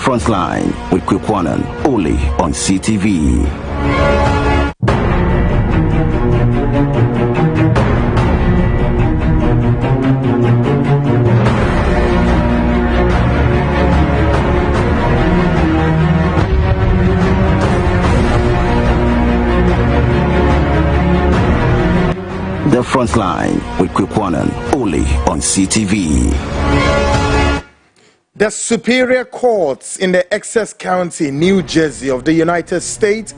Frontline with Kwikwanan, only on CTV. The Frontline with Kwikwanan, only on CTV. The Superior Courts in the Essex County, New Jersey of the United States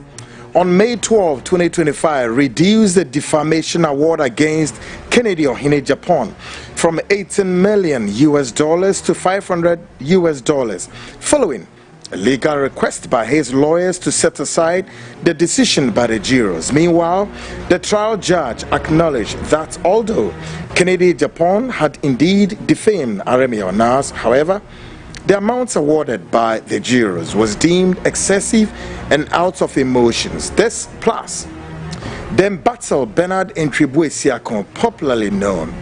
on May 12, 2025 reduced the defamation award against Kennedy Ohene Japon from $18 million to $500 following a legal request by his lawyers to set aside the decision by the jurors. Meanwhile, the trial judge acknowledged that although Kennedy Japon had indeed defamed Aremeyaw, however, the amounts awarded by the jurors was deemed excessive and out of emotions. This plus the embattled Bernard Siakon, popularly known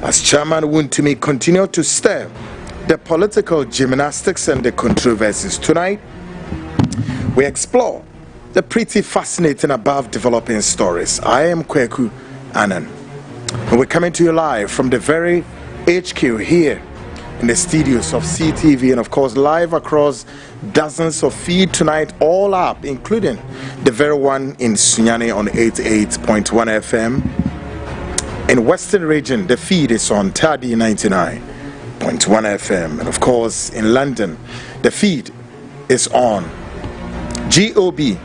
as Chairman Wontumi, continued to stir the political gymnastics and the controversies. Tonight, we explore the pretty fascinating above developing stories. I am Kweku Anan, and we're coming to you live from the very HQ here in the studios of CTV, and of course live across dozens of feed tonight, all up, including the very one in Sunyani on 88.1 FM. In Western region, the feed is on Tadi 99.1 FM, and of course in London the feed is on GOB,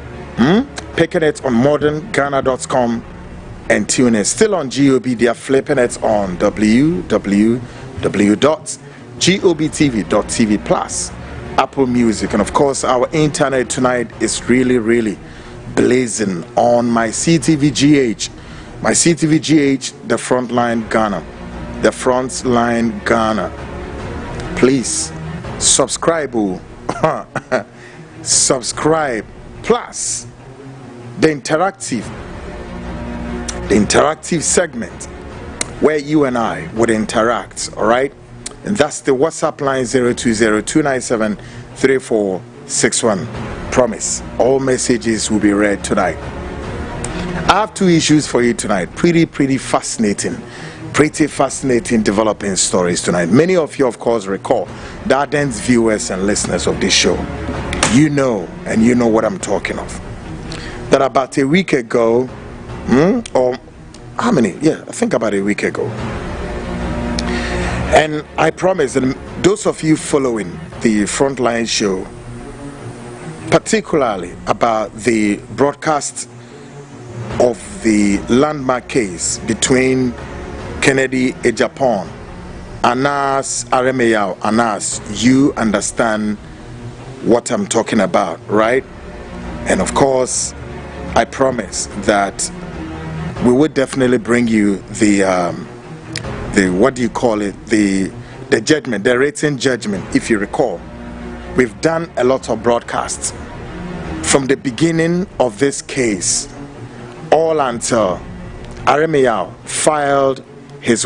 picking it on modernghana.com and tuning. Still on GOB, they are flipping it on www.gobtv.tv plus Apple Music, and of course our internet tonight is really blazing on my CTV GH, the Frontline Ghana. The Frontline Ghana. Please subscribe. Subscribe. Plus the interactive segment where you and I would interact. All right, and that's the WhatsApp line 020-297-3461. Promise all messages will be read tonight. I have two issues for you tonight. Pretty fascinating developing stories tonight. Many of you, of course, recall the ardent viewers and listeners of this show. You know what I'm talking of. That about a week ago, or how many? Yeah, I think about a week ago. And I promise that those of you following the Frontline show, particularly about the broadcast of the landmark case between Kennedy Agyapong, Anas Aremeyaw, Anas, you understand what I'm talking about, right? And of course, I promise that we would definitely bring you the what do you call it, the judgment, the written judgment. If you recall, we've done a lot of broadcasts from the beginning of this case all until Aremeyaw filed his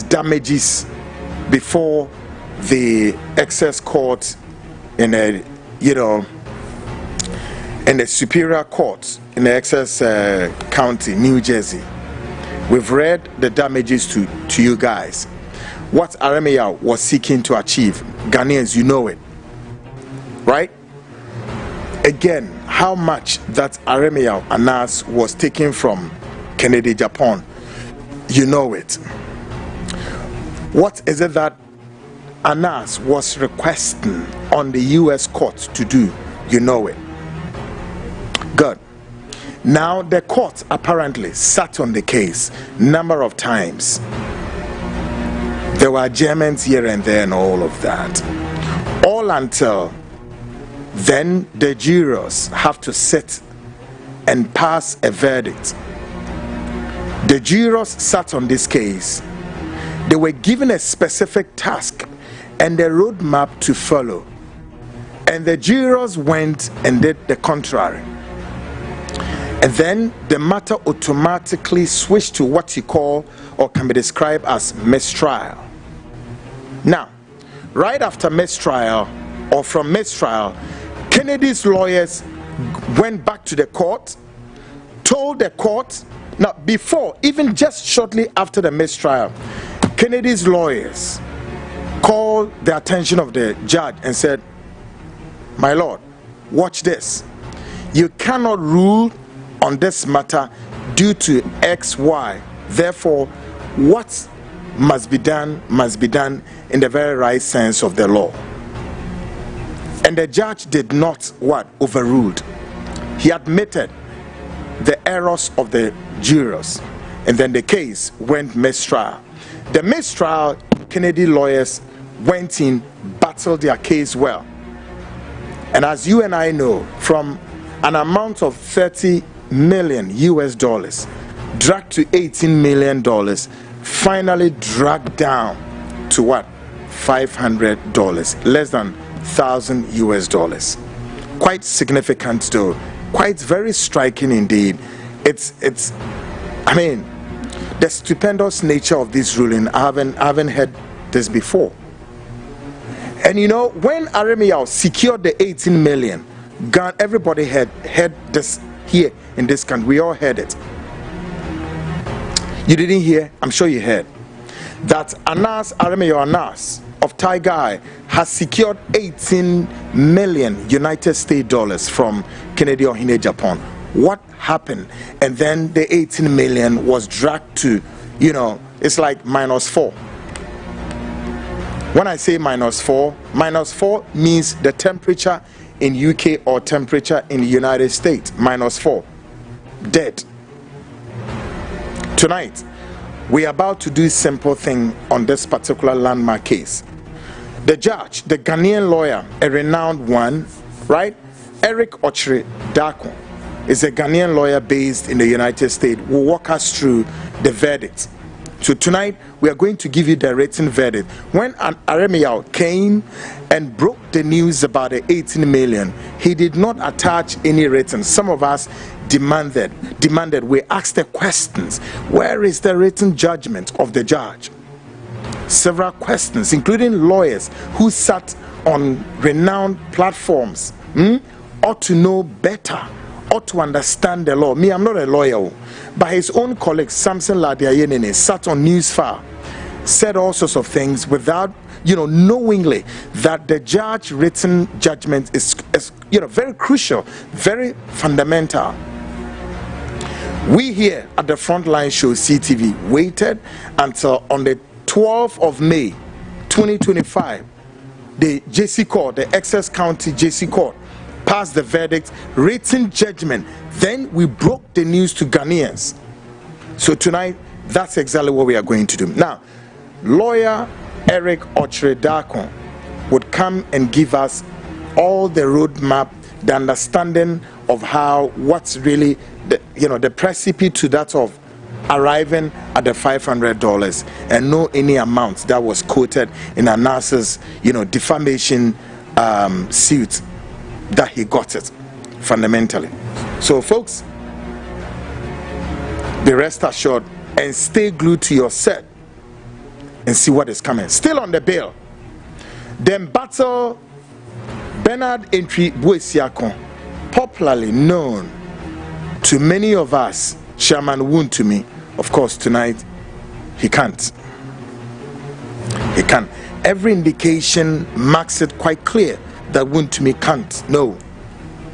damages before the excess court in the Superior Court in the Essex County, New Jersey. We've read the damages to you guys. What Aremeyaw was seeking to achieve, Ghanaians, you know it, right? Again, how much that Aremeyaw Anas was taken from Kennedy Japon, you know it. What is it that Anas was requesting on the U.S. court to do? You know it. Good. Now the court apparently sat on the case number of times. There were adjournments here and there and all of that. All until then the jurors have to sit and pass a verdict. The jurors sat on this case. They were given a specific task and a roadmap to follow. And the jurors went and did the contrary. And then the matter automatically switched to what you call or can be described as mistrial. Now, right after mistrial, or from mistrial, Kennedy's lawyers went back to the court, told the court, now before, even just shortly after the mistrial, Kennedy's lawyers called the attention of the judge and said, my lord, watch this. You cannot rule on this matter due to X, Y. Therefore, what must be done in the very right sense of the law. And the judge did not what? Overruled. He admitted the errors of the jurors, and then the case went mistrial. The mistrial, Kennedy lawyers went in, battled their case well. And as you and I know, from an amount of $30 million dragged to $18 million, finally dragged down to what? $500, less than $1,000. Quite significant though, quite very striking indeed. It's I mean, the stupendous nature of this ruling, I haven't heard this before. And you know, when Aremeyaw secured the 18 million, everybody had heard this here in this country. We all heard it. You didn't hear? I'm sure you heard that Aremeyaw Anas of Tiger Eye has secured 18 million United States dollars from Kennedy Ohene Japon. What happened? And then the 18 million was dragged to, you know, it's like -4. When I say -4 means the temperature in UK or temperature in the United States, -4, dead. Tonight, we are about to do a simple thing on this particular landmark case. The judge, the Ghanaian lawyer, a renowned one, right? Eric Ochre Dako is a Ghanaian lawyer based in the United States, will walk us through the verdict. So tonight, we are going to give you the written verdict. When Aremeyaw came and broke the news about the 18 million, he did not attach any written. Some of us demanded, we asked the questions, where is the written judgment of the judge? Several questions, including lawyers who sat on renowned platforms, ought to know better, ought to understand the law. Me, I'm not a lawyer, but his own colleague Samson Ladiayenene sat on Newsfire, said all sorts of things without, knowingly that the judge written judgment is very crucial, very fundamental. We here at the Frontline Show CTV waited until on the 12th of May 2025, the JC Court, the Essex County JC Court, passed the verdict, written judgment. Then we broke the news to Ghanaians. So tonight, that's exactly what we are going to do. Now, lawyer Eric Ochre Dako would come and give us all the roadmap, the understanding of what's really the precipice to that of arriving at the $500 and know any amount that was quoted in Anas's defamation suit that he got it fundamentally. So folks, be rest assured and stay glued to your set and see what is coming. Still on the bill, then battle Bernard Entry Boesiakon, popularly known to many of us, Chairman Wontumi. Of course, tonight he can't. He can't. Every indication marks it quite clear that Wontumi can't. No.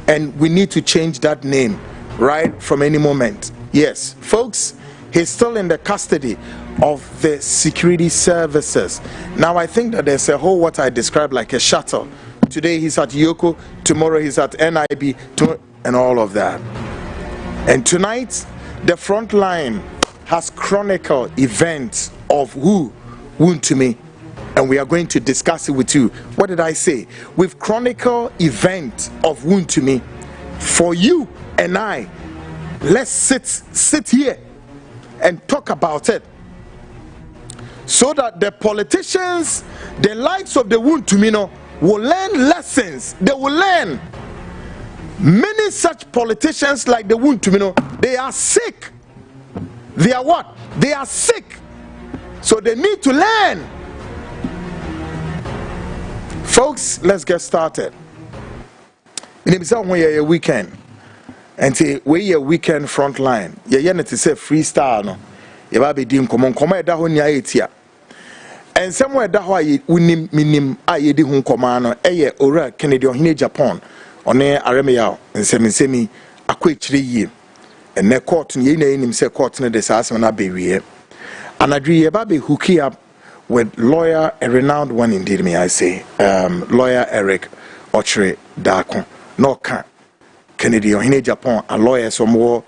And we need to change that name right from any moment. Yes, folks, he's still in the custody of the security services. Now, I think that there's a whole what I describe like a shuttle. Today he's at Yoko, tomorrow he's at NIB, and all of that. And tonight, the Frontline has chronicled events of who? Wontumi. And we are going to discuss it with you. What did I say? We've chronicled event of Wontumi for you and I. Let's sit here and talk about it, so that the politicians, the likes of the Wontumi, will learn lessons. They will learn. Many such politicians like the Wontumi, they are sick. They are what? They are sick. So they need to learn. Folks, let's get started. In the weekend, and say we a weekend front line. You need to say freestyle no. You be dim come da ho nya etia. And somewhere da ho unim minim ayedi ho koma no eye ora Kennedy ohine Japon one Aremeyaw nsemi akwechire yie. And ne court ye na enim say court no dey asem na be wie. Anadri ye ba be hook up with lawyer, a renowned one indeed, may I say, lawyer Eric Ochre Dako, no can Kennedy ohine Japon, a lawyer somewhere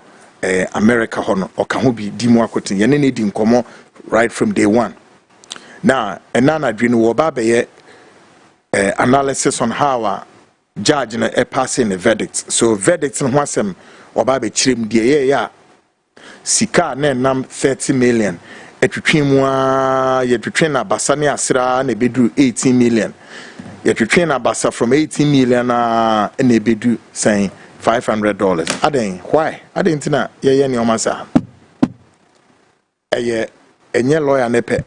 America hono or can be dimwa kotin yenene dim komo right from day one. Now, and nana dream wobabe analysis on how judge a passing a verdict. So verdicts and wasem wobabe chrim die ya sika ne nam 30 million. Etwetwemwa yetwetwena basane asra na bedu 18 million. Yetwetwena basa from 18 million na bedu saying $500. Aden why? Aden tina ye ni omasa. Enye lawyer nepe.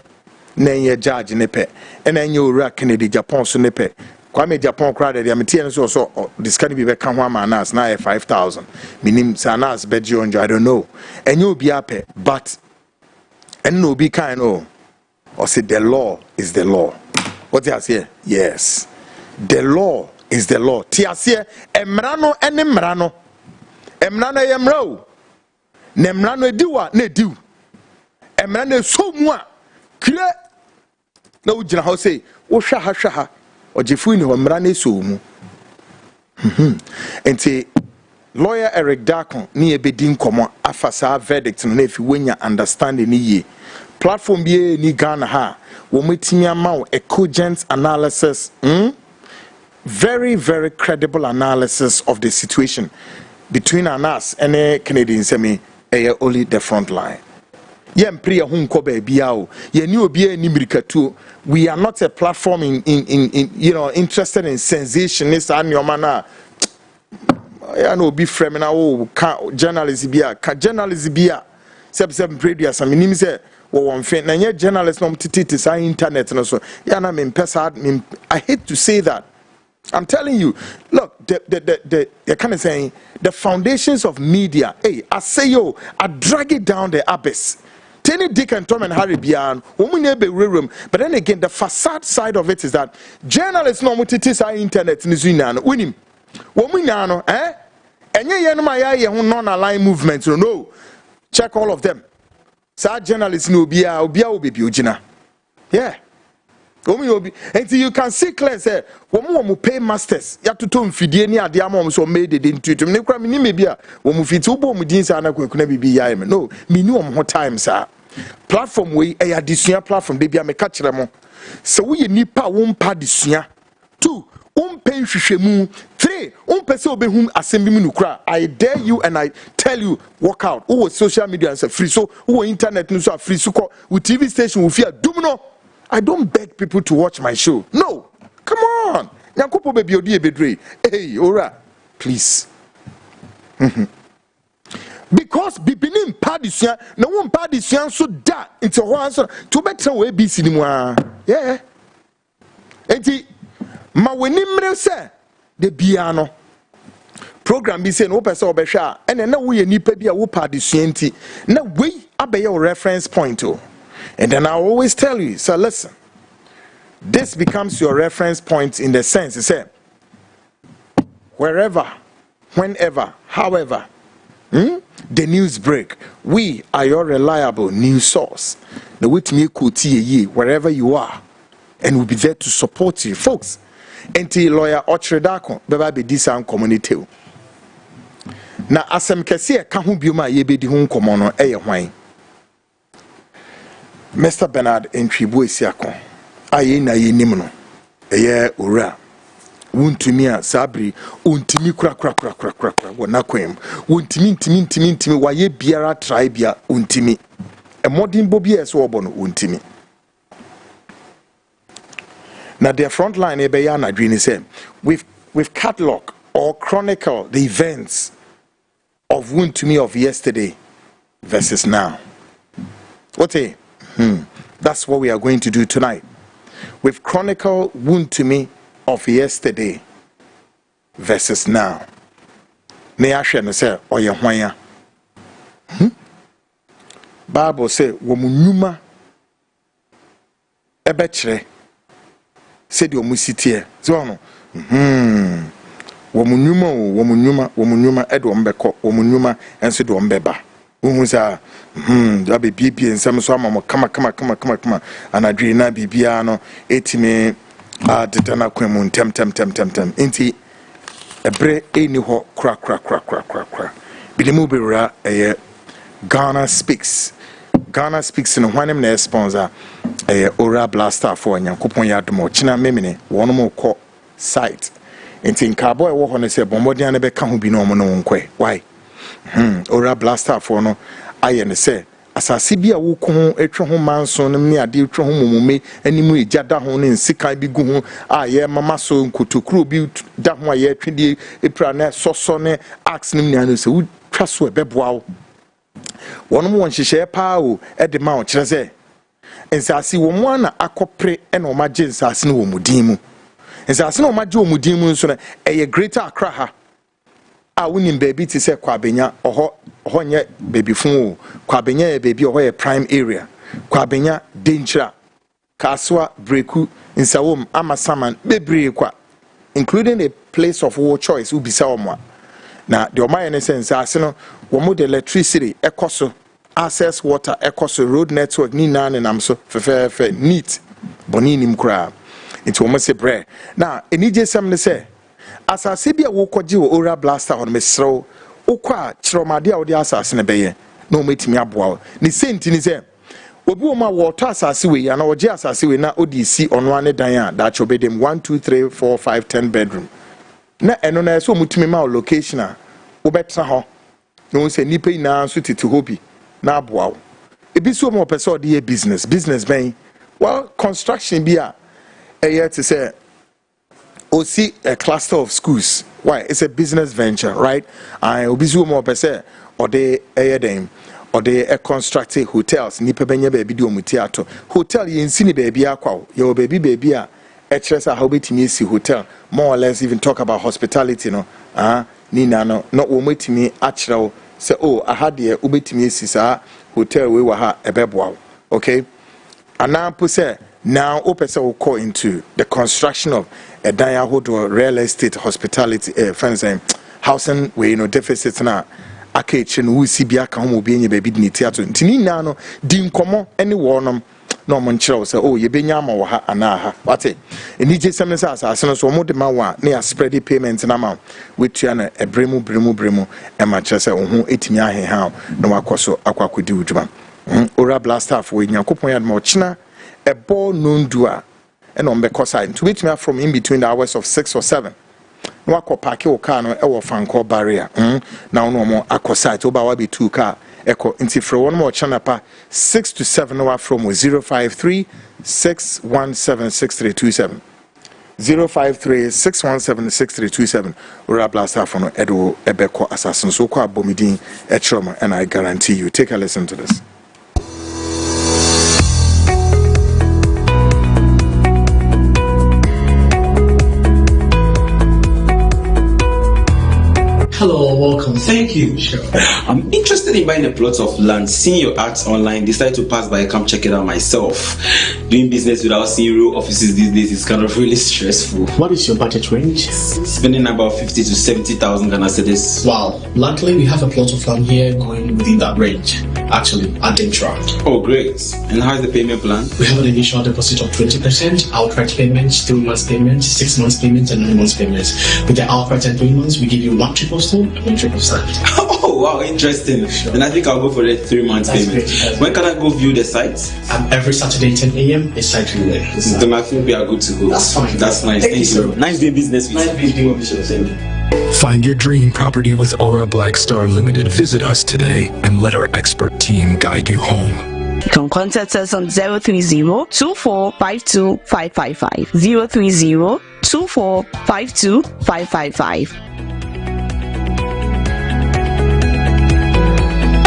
Na enye judge nepe. Ena enye ora Kennedy Japon so nepe. Kwame Japon crowd dey amtie no so this can be kan ho ama nas na 5,000. Minim sanas beji onjo I don't know. Enye obi ape but and no be kind or say the law is the law. What do you say? Yes. The law is the law. Tiasie emrano ene mrano. Emrano yemro. Nemrano ediwa ne diu. Emrano so mu a kire na ujina ho say wo hwa ha ojefu ni ho mrano so mu. Enti lawyer Eric Dakon ni ebedi nkomo afasa verdict no na efi wenya understanding ni ye platform bi ni Ghana ha wo metimi ama a cogent analysis very very credible analysis of the situation between us and Canadian semi only the front line ye mpre ya hunko ba bia o ye ni obi ani mirikatu. We are not a platform in you know interested in sensationist and your manner. I know be frame na wo journalist bia ka journalist bia seb radio some nim say wo won fe na nye journalist no tititi sa internet no so ya na me pesa I hate to say that. I'm telling you, look, the kind of saying the foundations of media, hey, I say yo, I drag it down the abyss. Tenny, Dick, and Tom and Harry Bian, room. But then again, the facade side of it is that journalists no tititi sa internet ni zuina win him. Womunyano, enye yenu mayaye hu non-aligned movement. No, check all of them. Sa journalists no obia obi ojina. Yeah. And you can see clear say womu pay masters. Ya tuto mfidie ni ade ama so made it into it. Me kra me ni me bia womu fiti ubo mu din sa na kwekuna bibi ya me. No, me ni ho time sa. Platform we e adesua platform de bia me ka kire mo. Se wo ye nipa wo mpa adesua. 2 Umpen hwehwemu. 3 umpese obehum assembi mu nukra. I dare you and I tell you walk out. Who social media and say free so who internet no so free so with TV station we fear dumno. I don't beg people to watch my show. No. Come on. Nyankopo baby odi ebedre. Hey, ora. Please. Because bibinim padisuan na won padisuan so da into ho answer to better we be sinimwa. Yeah. Enti ma weni mre se de bia no program bi se no pese obehwa ene na wo ye nipa bi a wo padisuan nti na we abeye reference point o. And then I always tell you, so listen, this becomes your reference point in the sense, you say, wherever, whenever, however, the news break, we are your reliable news source. The with me wherever you are, and we'll be there to support you, folks. Enti lawyer Ochre Dako, beba be disan community. Na asem kese ka ho bioma yebedi ho nkomo no eye hwan. Mr. Bernard Entribu Esiakon aye na ye nim no eye ora Wontumi a sabri ontimi kura wona kwem wontimi waye biara tribe ya ontimi e modern bobi eso obo no ontimi na their front line e be ya na dwini say we've catalog or chronicle the events of Wontumi of yesterday versus now. What a That's what we are going to do tonight. We've chronicled Wontumi of yesterday versus now. Ne ahwe no say oye hwan ya. Bible say womunuma ebekire said your musitie so no womunuma edo mbeko womunuma enso do mbeba wohu sa da be bibie nsam so amamo kama anadwe na bibia no etime adedana kwemu ntem enti ebre eni ho kra bilimu bewra Ghana speaks no hwanem na sponsor Ora Blaster for Nyankopon Yadomo China Memene one more call site enti nkabo e wo ho ne se bombodian ne be ka ho bi no mo no nkwe why Ora Blaster for no aye ne se asase bi a wo ko ho etwe ho manso no ne ade etwe ho momume animu ejada ho ne nsika bi gu ho aye mama so nkotokuro bi da ho aye twede epra na soso ne ax nim ne se wo twa so e beboa wo wono mo nhihye pa o e de ma o kire se ensase wo mo na akopre e na o magye ensase no wo mudin mu ensase na o magye wo mudin mu nso na eye greater Accra ha a wonim baby ti se kwabenya oho nye baby fun o kwabenya e baby oho ye prime area kwabenya danger kaswa breku nsawom amasaman bebre kwa including a place of war choice ubisa omwa na the omaye sense aseno wo mo de electricity ekoso access water ekoso road network ni na nam so fe neat bonini mkra into wo se bre na enije sam ne se asase bia wo koje wo Ora Blaster on mesro ukwa chiromade a wo de asase ne beye na o metimi aboa ni senti ni se obi wo ma water asase we ya na wo je asase we na odi si ono ane dan a da chobedem 1 2 3 4 5 10 bedroom na eno na so mutimi ma location a wo betra ho no se nipa ina so tete hobi na aboa ebi so mo person de business ben well construction bi a to say or see a cluster of schools. Why? It's a business venture, right? I obi so mo person or they dem or they construct hotels nipa benye baby do mutiato hotel yensi ni baby akwa your baby a echresa how betimi si hotel more or less even talk about hospitality no nina no not wo metimi achraw say oh aha de ubetimi si sa hotel we wa ha ebeboa okay anampo say now opese will call into the construction of a diahood or real estate hospitality friends housing we deficit na akechin wo si bia ka ho obi enye baby ni theater ntini na no di nkomo any wonom no mo nkyerɛw sɛ oh ye benya ma wo ha ana ha wate eni je sem sɛ asase no so mo de ma wa na ya spread payment na ma wetua na ebremu e ma kyerɛ sɛ wo ho etimi ahe ha na wakɔso akwakodi udwuma Ora Blaster for Nyankopon yad ma ochina ebo nondua e no mbekɔ side to meet me from in between the hours of 6 or 7 no akɔ park o car no e wo fanko barrier na no mo akɔ side oba wa be 2 car eko nti fro one more channel pa 6 to 7 no from 053 617 6327 053 617 6327 Ora Blaster for no edo ebeko assassin so kwa bomidin e trauma and I guarantee you take a listen to this. Hello, welcome. Thank you. Sure. I'm interested in buying a plot of land. Seeing your ads online, decided to pass by and come check it out myself. Doing business without seeing real offices these days is kind of really stressful. What is your budget range? Spending about 50 to 70,000 Ghana cedis. Wow. Luckily, we have a plot of land here going within that range. Actually, at Dentra. Oh, great. And how is the payment plan? We have an initial deposit of 20%, outright payments, 3 months payments, 6 months payments, and 9 months payments. With the outright and 3 months, we give you 1 triple stone and 1 triple sand. Oh, wow, interesting. Sure. Then I think I'll go for the 3 months payment. When can I go view the site? Every Saturday, 10 a.m. is site viewing. Then I think we are good to go. That's fine. That's nice. Thank you. Nice doing business with you. Nice doing business with you. Find your dream property with Aura Blackstar Limited. Visit us today and let our expert team guide you home. You can contact us on 030-2452-555. 030-2452-555.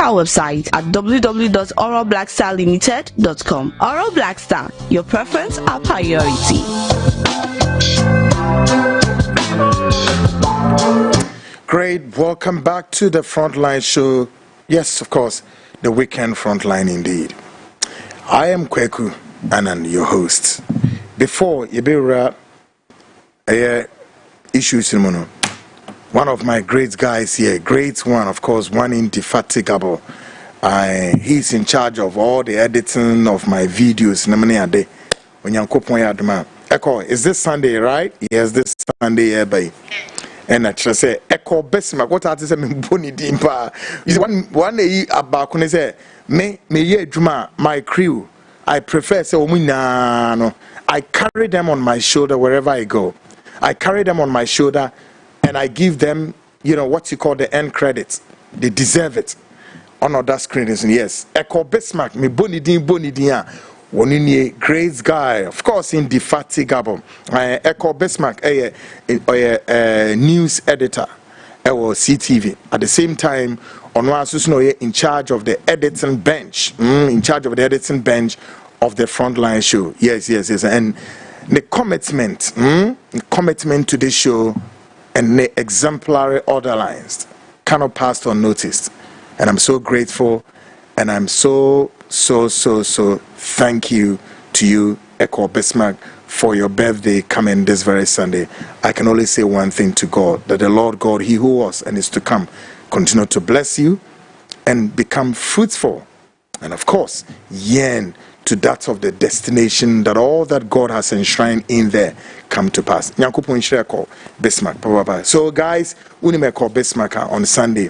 Our website at www.aurablackstarlimited.com. Aura Blackstar, your preference, our priority. Great, welcome back to the Frontline show. Yes, of course, the weekend Frontline indeed. I am Kweku Anan, your host. Before Yebira issues in Mono, one of my great guys here, great one, of course, one indefatigable. He's in charge of all the editing of my videos. Echo, is this Sunday, right? Yes, this Sunday, everybody. And I just say, Echo Besma, what artist I mean, Bonnie Dimpa. Is one day about when say, me ye Juma, my crew. I prefer say, no. I carry them on my shoulder wherever I go. I carry them on my shoulder and I give them, what you call the end credits. They deserve it. On that screen is yes. Echo Besma, me Bonnie Dim. One great guy, of course, indefatigable. Echo Bismarck, news editor, CTV. At the same time, on one in charge of the editing bench, of the Frontline show. Yes, and the commitment to this show, and the exemplary order lines cannot pass unnoticed. And I'm so grateful, and I'm so thank you to you, Echo Bismarck, for your birthday coming this very Sunday. I can only say one thing to God, that the Lord God, He who was and is to come, continue to bless you and become fruitful. And of course, yearn to that of the destination that all that God has enshrined in there come to pass. Bismarck. So guys, Echo Bismarck on Sunday,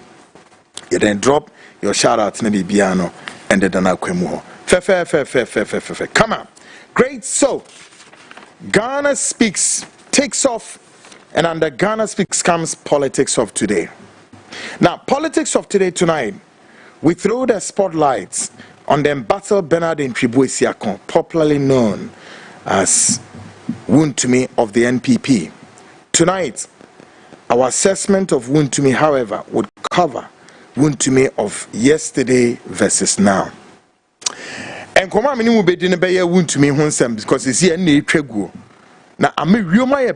you then drop your shout out to the piano and the Dana Kwemuho. Come on. Great. So, Ghana Speaks takes off, and under Ghana Speaks comes Politics of Today. Now, Politics of Today tonight, we throw the spotlights on the Embattled Wuntumi, popularly known as Wontumi of the NPP. Tonight, our assessment of Wontumi, however, would cover Wontumi of yesterday versus now. And come on, we be doing better Wontumi honsam because it's here near Tregu. Now, I'm a real my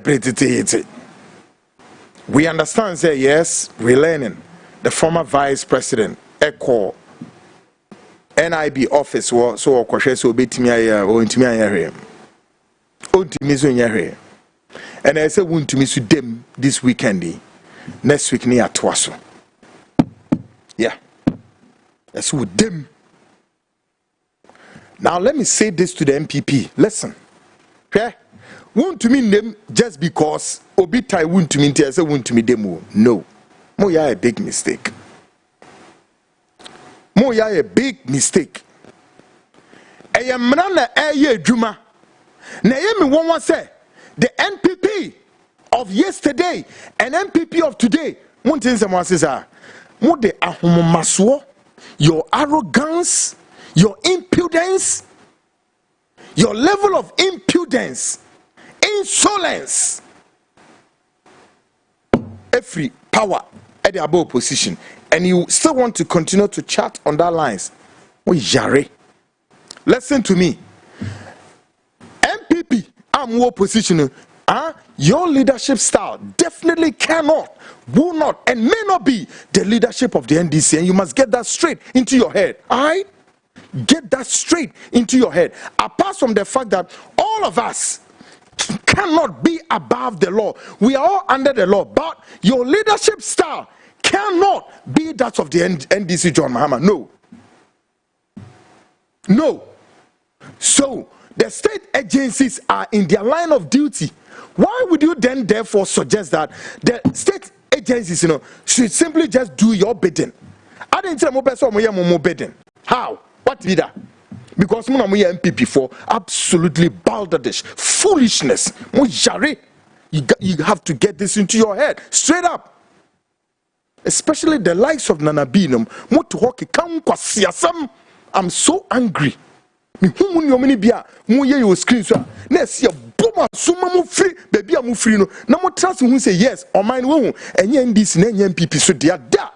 we understand, say yes, we're learning. The former vice president, Echo NIB office, so cautious will be to me or into me area. And I said, Wontumi to them this weekend, next week near Twaso. Yeah, that's with them. Now let me say this to the MPP. Listen, okay? Wontumi them just because Obitai Wontumi I say Wontumi demo. No, Moya a big mistake. Moya a big mistake. Ayamrana aye juma. Na yemi won say the NPP of yesterday and NPP of today. Montin someone says mo de ahomaso, your arrogance, your impudence, your level of impudence, insolence, every power at the above position, and you still want to continue to chat on that lines. Listen to me. MPP, I'm more position. Your leadership style definitely cannot, will not, and may not be the leadership of the NDC, and you must get that straight into your head. All right? Get that straight into your head. Apart from the fact that all of us cannot be above the law, we are all under the law, but your leadership style cannot be that of the NDC John Mahama. No. So the state agencies are in their line of duty. Why would you then therefore suggest that the state agencies, should simply just do your bidding? I didn't say more bidding. How? What did that? Because we MPP for absolutely balderdash foolishness. You have to get this into your head straight up. Especially the likes of Nana Binum. I'm so angry. Me your screen so next year boma suma mo free baby am free no na mo trust who say yes or mine won enye ndis na enye MPP so dia da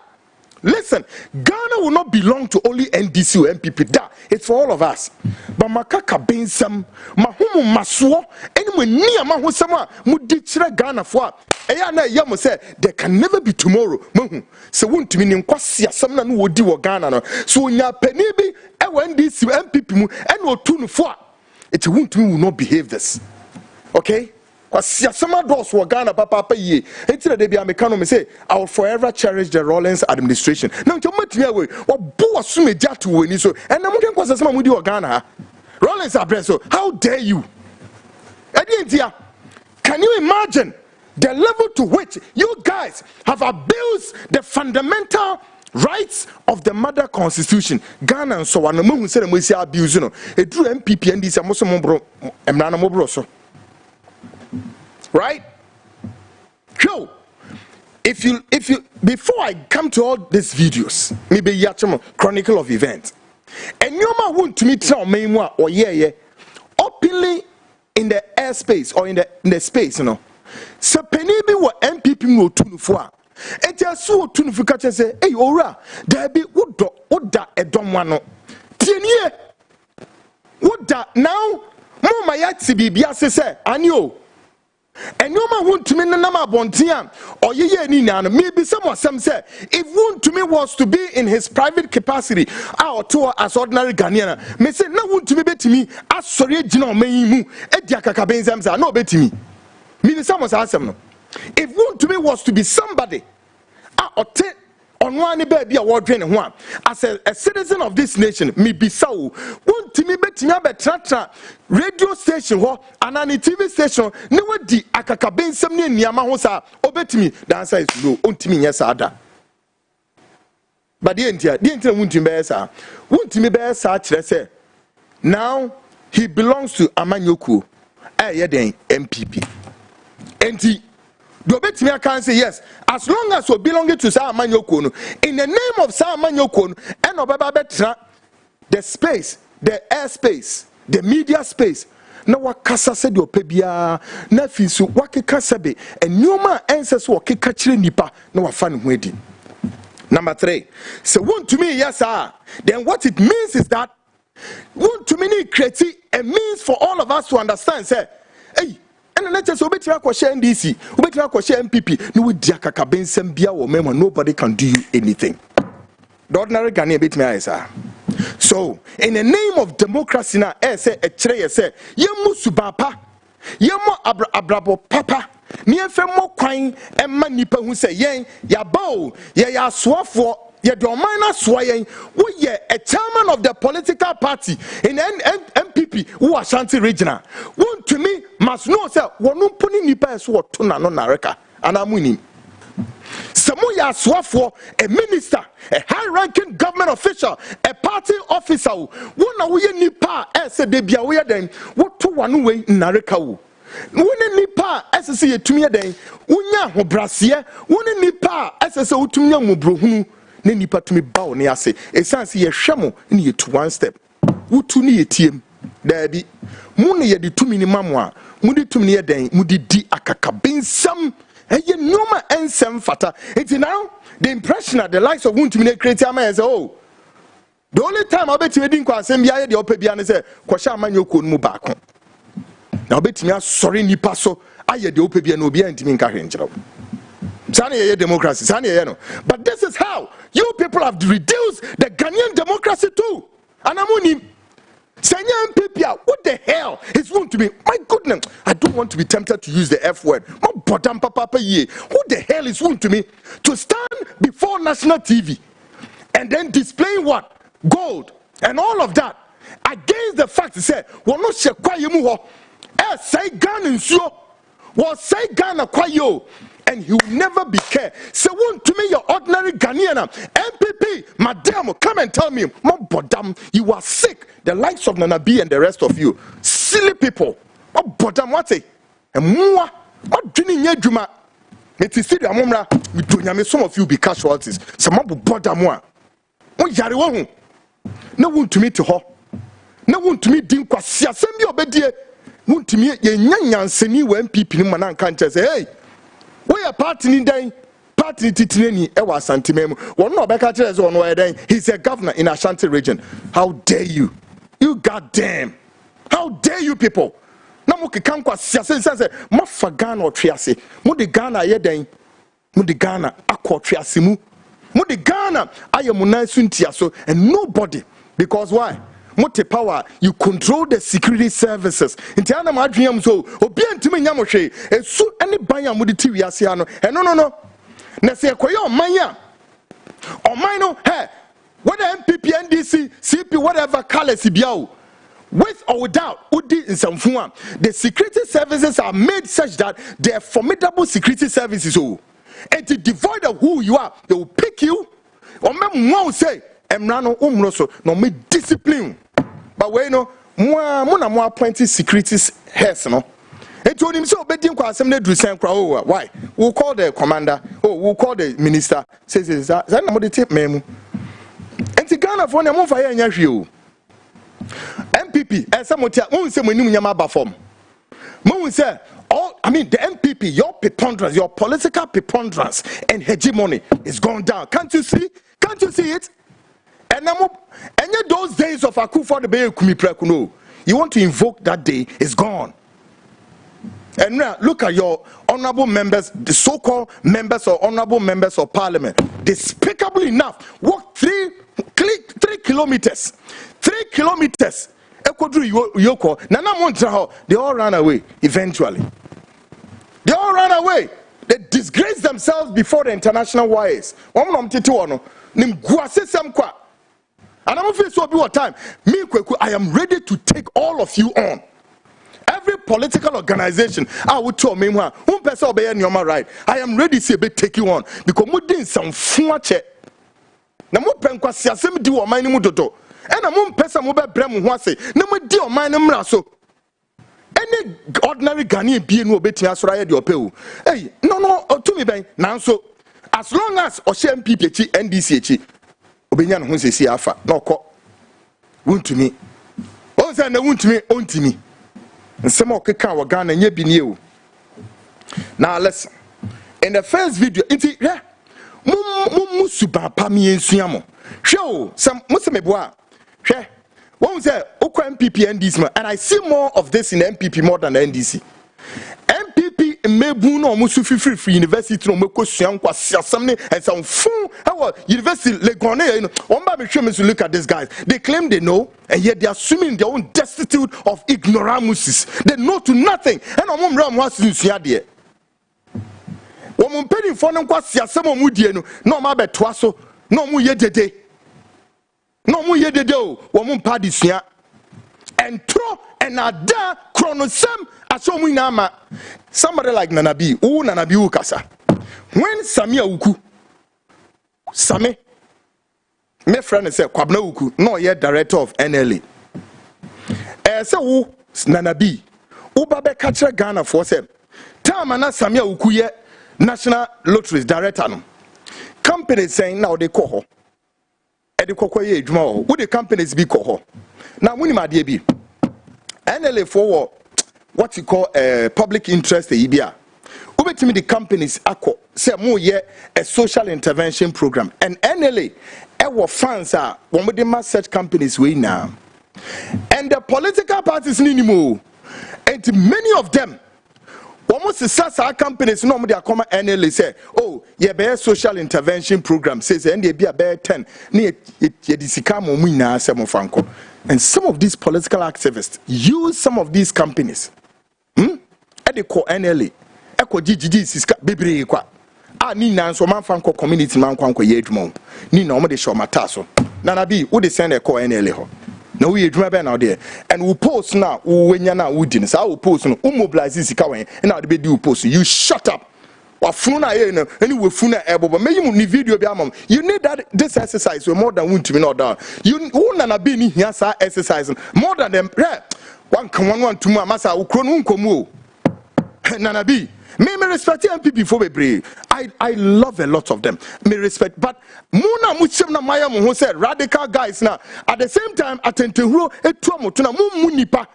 Listen, Ghana will not belong to only NDC or MPP. That it's for all of us. But makaka bensam, mahumu maswo, anyway near mahusama, mudichira Ghana for. Ayana yamo said there can never be tomorrow. Mahu. So won't mean in Kwasia, samna no wodi wa Ghana. So nya penibi, NDC MPP mu, and no tunu for. It won't mean will not behave this. Okay? Because some doors were Ghana, papa ye. Until the American me say, I will forever cherish the Rawlings administration. Now, to make me away, what boo assume to win so, and I'm going to some with you Ghana. Rawlings address. How dare you? Can you imagine the level to which you guys have abused the fundamental rights of the mother constitution? Ghana and so on. The moment said we see abuse, you know, it drew MPP and this mobro so. Right? So, if you before I come to all these videos, maybe Yachamo Chronicle of Events, and you might want to meet some memoir or openly in the airspace or in the space, you know. So Penibi were MPP no tunu for. And just so tunu for catch and say, hey, ora, there be what da a domano. Tienye, what da now? Mama yatsi bibiase say, anyo. And no man Wontumi na nama bontia or ye ni na maybe some say if Wontumi was to be in his private capacity or to as ordinary Ghanaian me say na Wontumi betimi asori gina omanyimu e dia kakabenzam say no betimi me some say no if Wontumi was to be somebody on one baby award ho as a citizen of this nation me be so Wontumi betimi abetratra radio station ho and an TV station ne wadi akakabensam ne niama ho sa obetimi the answer is no ontimi nyesa ada but the entia Wontumi be sa Wontumi be sa kire say now he belongs to Amanyoku den MPP enti do betimi can say yes as long as we belong to Sa Amanyoku no in the name of Sa Amanyoku no and obaba betra the space the airspace the media space na wakasa se de opebia na fisu wakeka sebe enuma enses wakeka kire nipa na wafa ne ho adi. Number 3, so Wontumi yes sir, then what it means is that Wontumi create a means for all of us to understand say hey and let us obetira kwhye NDC obetira kwhye MPP no wodi akakabensam bia wo memo nobody can do you anything. The ordinary Ghanaian betimi ayesa. So, in the name of democracy na say a chere say yemu subapa yemu abrabo papa ni efe mo kwan emma nipa hu say yen ya bow ya soafo ya de oman na soa yen wo ye a chairman of the political party in MPP who Ashanti regional Wontumi must know say wonu poni nipa so to na no nareka anamuni Samuya Swafo, a minister, a high-ranking government official, a party officer, one away nipa as a debia we then what to one way nareka. One nipa as a say to me then, unya hobrasia, one nipa as a so to me mubruhu, nipa to me bow near say, a sans ye shamo near to one step. Utu ni team, there be Muni ye the 2 minimum, Mudi to me then, Mudi di akakabin some. And you know my ensem fata. It's now the impression that the likes of Wontumi create a man say, oh, the only time I bet you didn't quite send me the opinion and say, Kwasha Amanyoku mu back. Now bet me sorry ni paso, I had the opinion no be anti minka. Sani democracy, Sani no. But this is how you people have reduced the Ghanaian democracy too. And I'm on him. Senya MPP, what the hell is Wontumi? My goodness, I don't want to be tempted to use the F word. Who the hell is Wontumi to stand before national TV and then displaying what? Gold and all of that against the fact to say, well, not say Ghana was say Ghana kwayo. And he will never be care. So Wontumi, your ordinary Ghanaian MPP, madam, come and tell me, Bodam, you are sick. The likes of Nana B and the rest of you, silly people. Bodam, what's it? And moi, what drinking your juma? It is still a moment. Some of you be casualties. Some of Bodam, what yari won? No Wontumi to her. No Wontumi didn't quasi assembly obedient. Wontumi, ye nyan seni when people in Manan can't say, hey. We are party in day party titreni ewa santimem. One no beka chere so no eden. He's a governor in Ashanti region. How dare you? You goddamn. How dare you people? Na mo kekan kwa siase say mo fa Ghana otwiase. Mo de Ghana ye den. Mo de Ghana akotwiase mu. Mo de Ghana ayemunan suntia so and nobody, because why? Mote power, you control the security services. Inti ana ma adwem so obi antimi nya mo hwe esu ene ban ya mo de ti wiase ano. No. Na se ekoye oman ya. Oman no, hey, whether MPP, NDC, CP, whatever colors biao, with or without udi nsamfua, the security services are made such that they are formidable security services. And to devoid of who you are, they will pick you. Or me say, Emrano umroso, no me discipline. But we know, more appointed security heads, no. And told him so, but why? We'll call the commander, we'll call the minister. Says, that not the tip memo. And to Ghana for the move in your MPP, and someone tell me, say, when you Yamaba form. Moon say, the MPP, your preponderance, your political preponderance and hegemony is gone down. Can't you see? Can't you see it? And yet those days of Akufo the Bay Kumi Prekuno, you want to invoke that day, is gone. And now look at your honorable members, the so-called members or honorable members of parliament. Despicable enough, walk 3 kilometers. 3 kilometers. They all ran away eventually. They all ran away. They disgraced themselves before the international wires. And I'm feeling so big time. Me, I am ready to take all of you on. Every political organization, I would tell me, who person obey your right. I am ready to take you on because we did some fuache. Na mo penkwa siasem di wo man mu dodo. And I'm person mo be brem ho ase. Na mo di o man mra so. Any ordinary Ghanaian be no obeti asora ye de ope. Hey, no, to me ben. Nanso, as long as MPP chi NDC chi obenya no ho sesi afa na okọ Wontumi on say na Wontumi ontimi nsem okeka wa Ghana nya bi ne o. Now listen, in the first video inti mu suba pa mi ensua mo hwe o some musemeboa hwe won say okọ MPP NDC and I see more of this in MPP more than the NDC. MPP mebu no mo su free university no meko sua nkwa siasamne and some fun how university legone you know on ba me hwe me to look at these guys. They claim they know and yet they are assuming their own destitute of ignoramuses. They know to nothing and omom ram ho asua de womun pedi fo no nkwa siasam omudie no na o ma betoa so na omu ye dede o womun pa de sua entro enada kronosem asomu inama. Somebody like Nanabi ukasa. When Samia Uku Same my friend say Kwabna Uku no yet director of NLA. So Nanabi Ubabe catcher Ghana for say Tamana Samia Uku ye National Lotteries director no. Companies saying now they call her. Ye Jmo, who the companies be call her. Now when my dear be NLA for what you call public interest EBA. Ubetimi the companies ako say mo ye a social intervention program and NLA our funds are one of the such companies we now. And the political parties anymore. And many of them almost the companies no they come NLA say oh yeah be social intervention program says and they be a bear 10 near disicamo muina some franco. And some of these political activists use some of these companies. They call NLA, Eco GGG Siska Bibri Qua. Ni Nanso man Franco community man Quanco Yedmon. Ni no de show mataso. Nanabi, who they send a call NLA. No, we drive out there. And we post now, when you're now woodin. So I will post no mobilize this Kawan, and I'll be do post. You shut up. Or Funa, anyway, Funa able, but maybe you need video. You need that this exercise more than Wontumi not down. You won't be here exercising more than them. One come one to my massa, Ukronun Komu. Nanabi, me respect MPP for be I love a lot of them. Me respect, but Muna Muchemna Maya who said radical guys now. At the same time, attentu etuamo tuna munipa.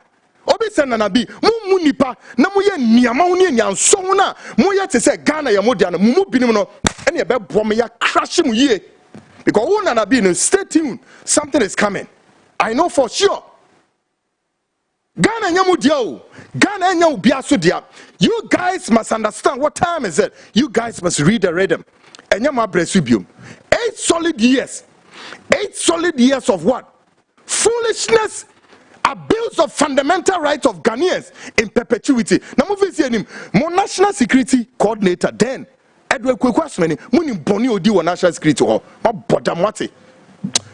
Obi se Nanabi, munipa. Na muye niyamauni nyansona. Muye te se Ghana ya modiana. Mumu binimo no. and you better bomb ya crash him ye. Because one and be stay tuned. Something is coming. I know for sure. Ghana nyamu diao. Ghana nyamu biasu dia. You guys must understand what time is it. You guys must read the rhythm. And nyamu abresubium. 8 solid years. 8 solid years of what? Foolishness. Abuse of fundamental rights of Ghanaians in perpetuity. Now move see him. More national security coordinator then. Edward Kwekwasmeni. Muni boni odi wa national security or ma bodamwati.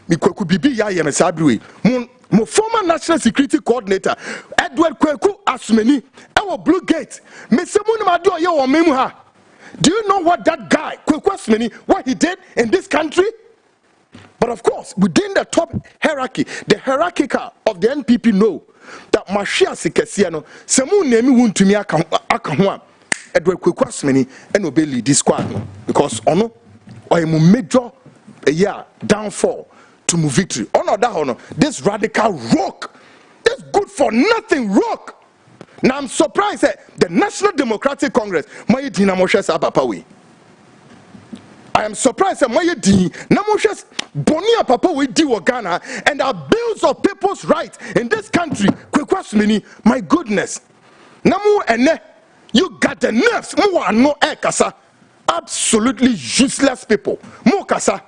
Mi kweku bibi ya ye mesabri. Mo former national security coordinator Edward Kweku Asmeni. Ewo Blue Gate. Me se muni ma do ye wo memu ha. Do you know what that guy Kweku Asmeni what he did in this country? But of course, within the top hierarchy, the hierarchical of the NPP know that Mashia Sikesiano, Samu Nemi Wontumi Akahua, Edward Kweku Asmeni, and obey this squad. Because ono, or a major downfall to move victory. Honor that honor, this radical rock, this good for nothing rock. Now I'm surprised that the National Democratic Congress, my Dinamoshes Abapawi. I am surprised that my D Namoshes Bonia Papa we do Ghana and our bills of people's rights in this country. Kwekwasmeni, my goodness. Namu ene, you got the nerves. Mo no kasa. Absolutely useless people. Mo kasa.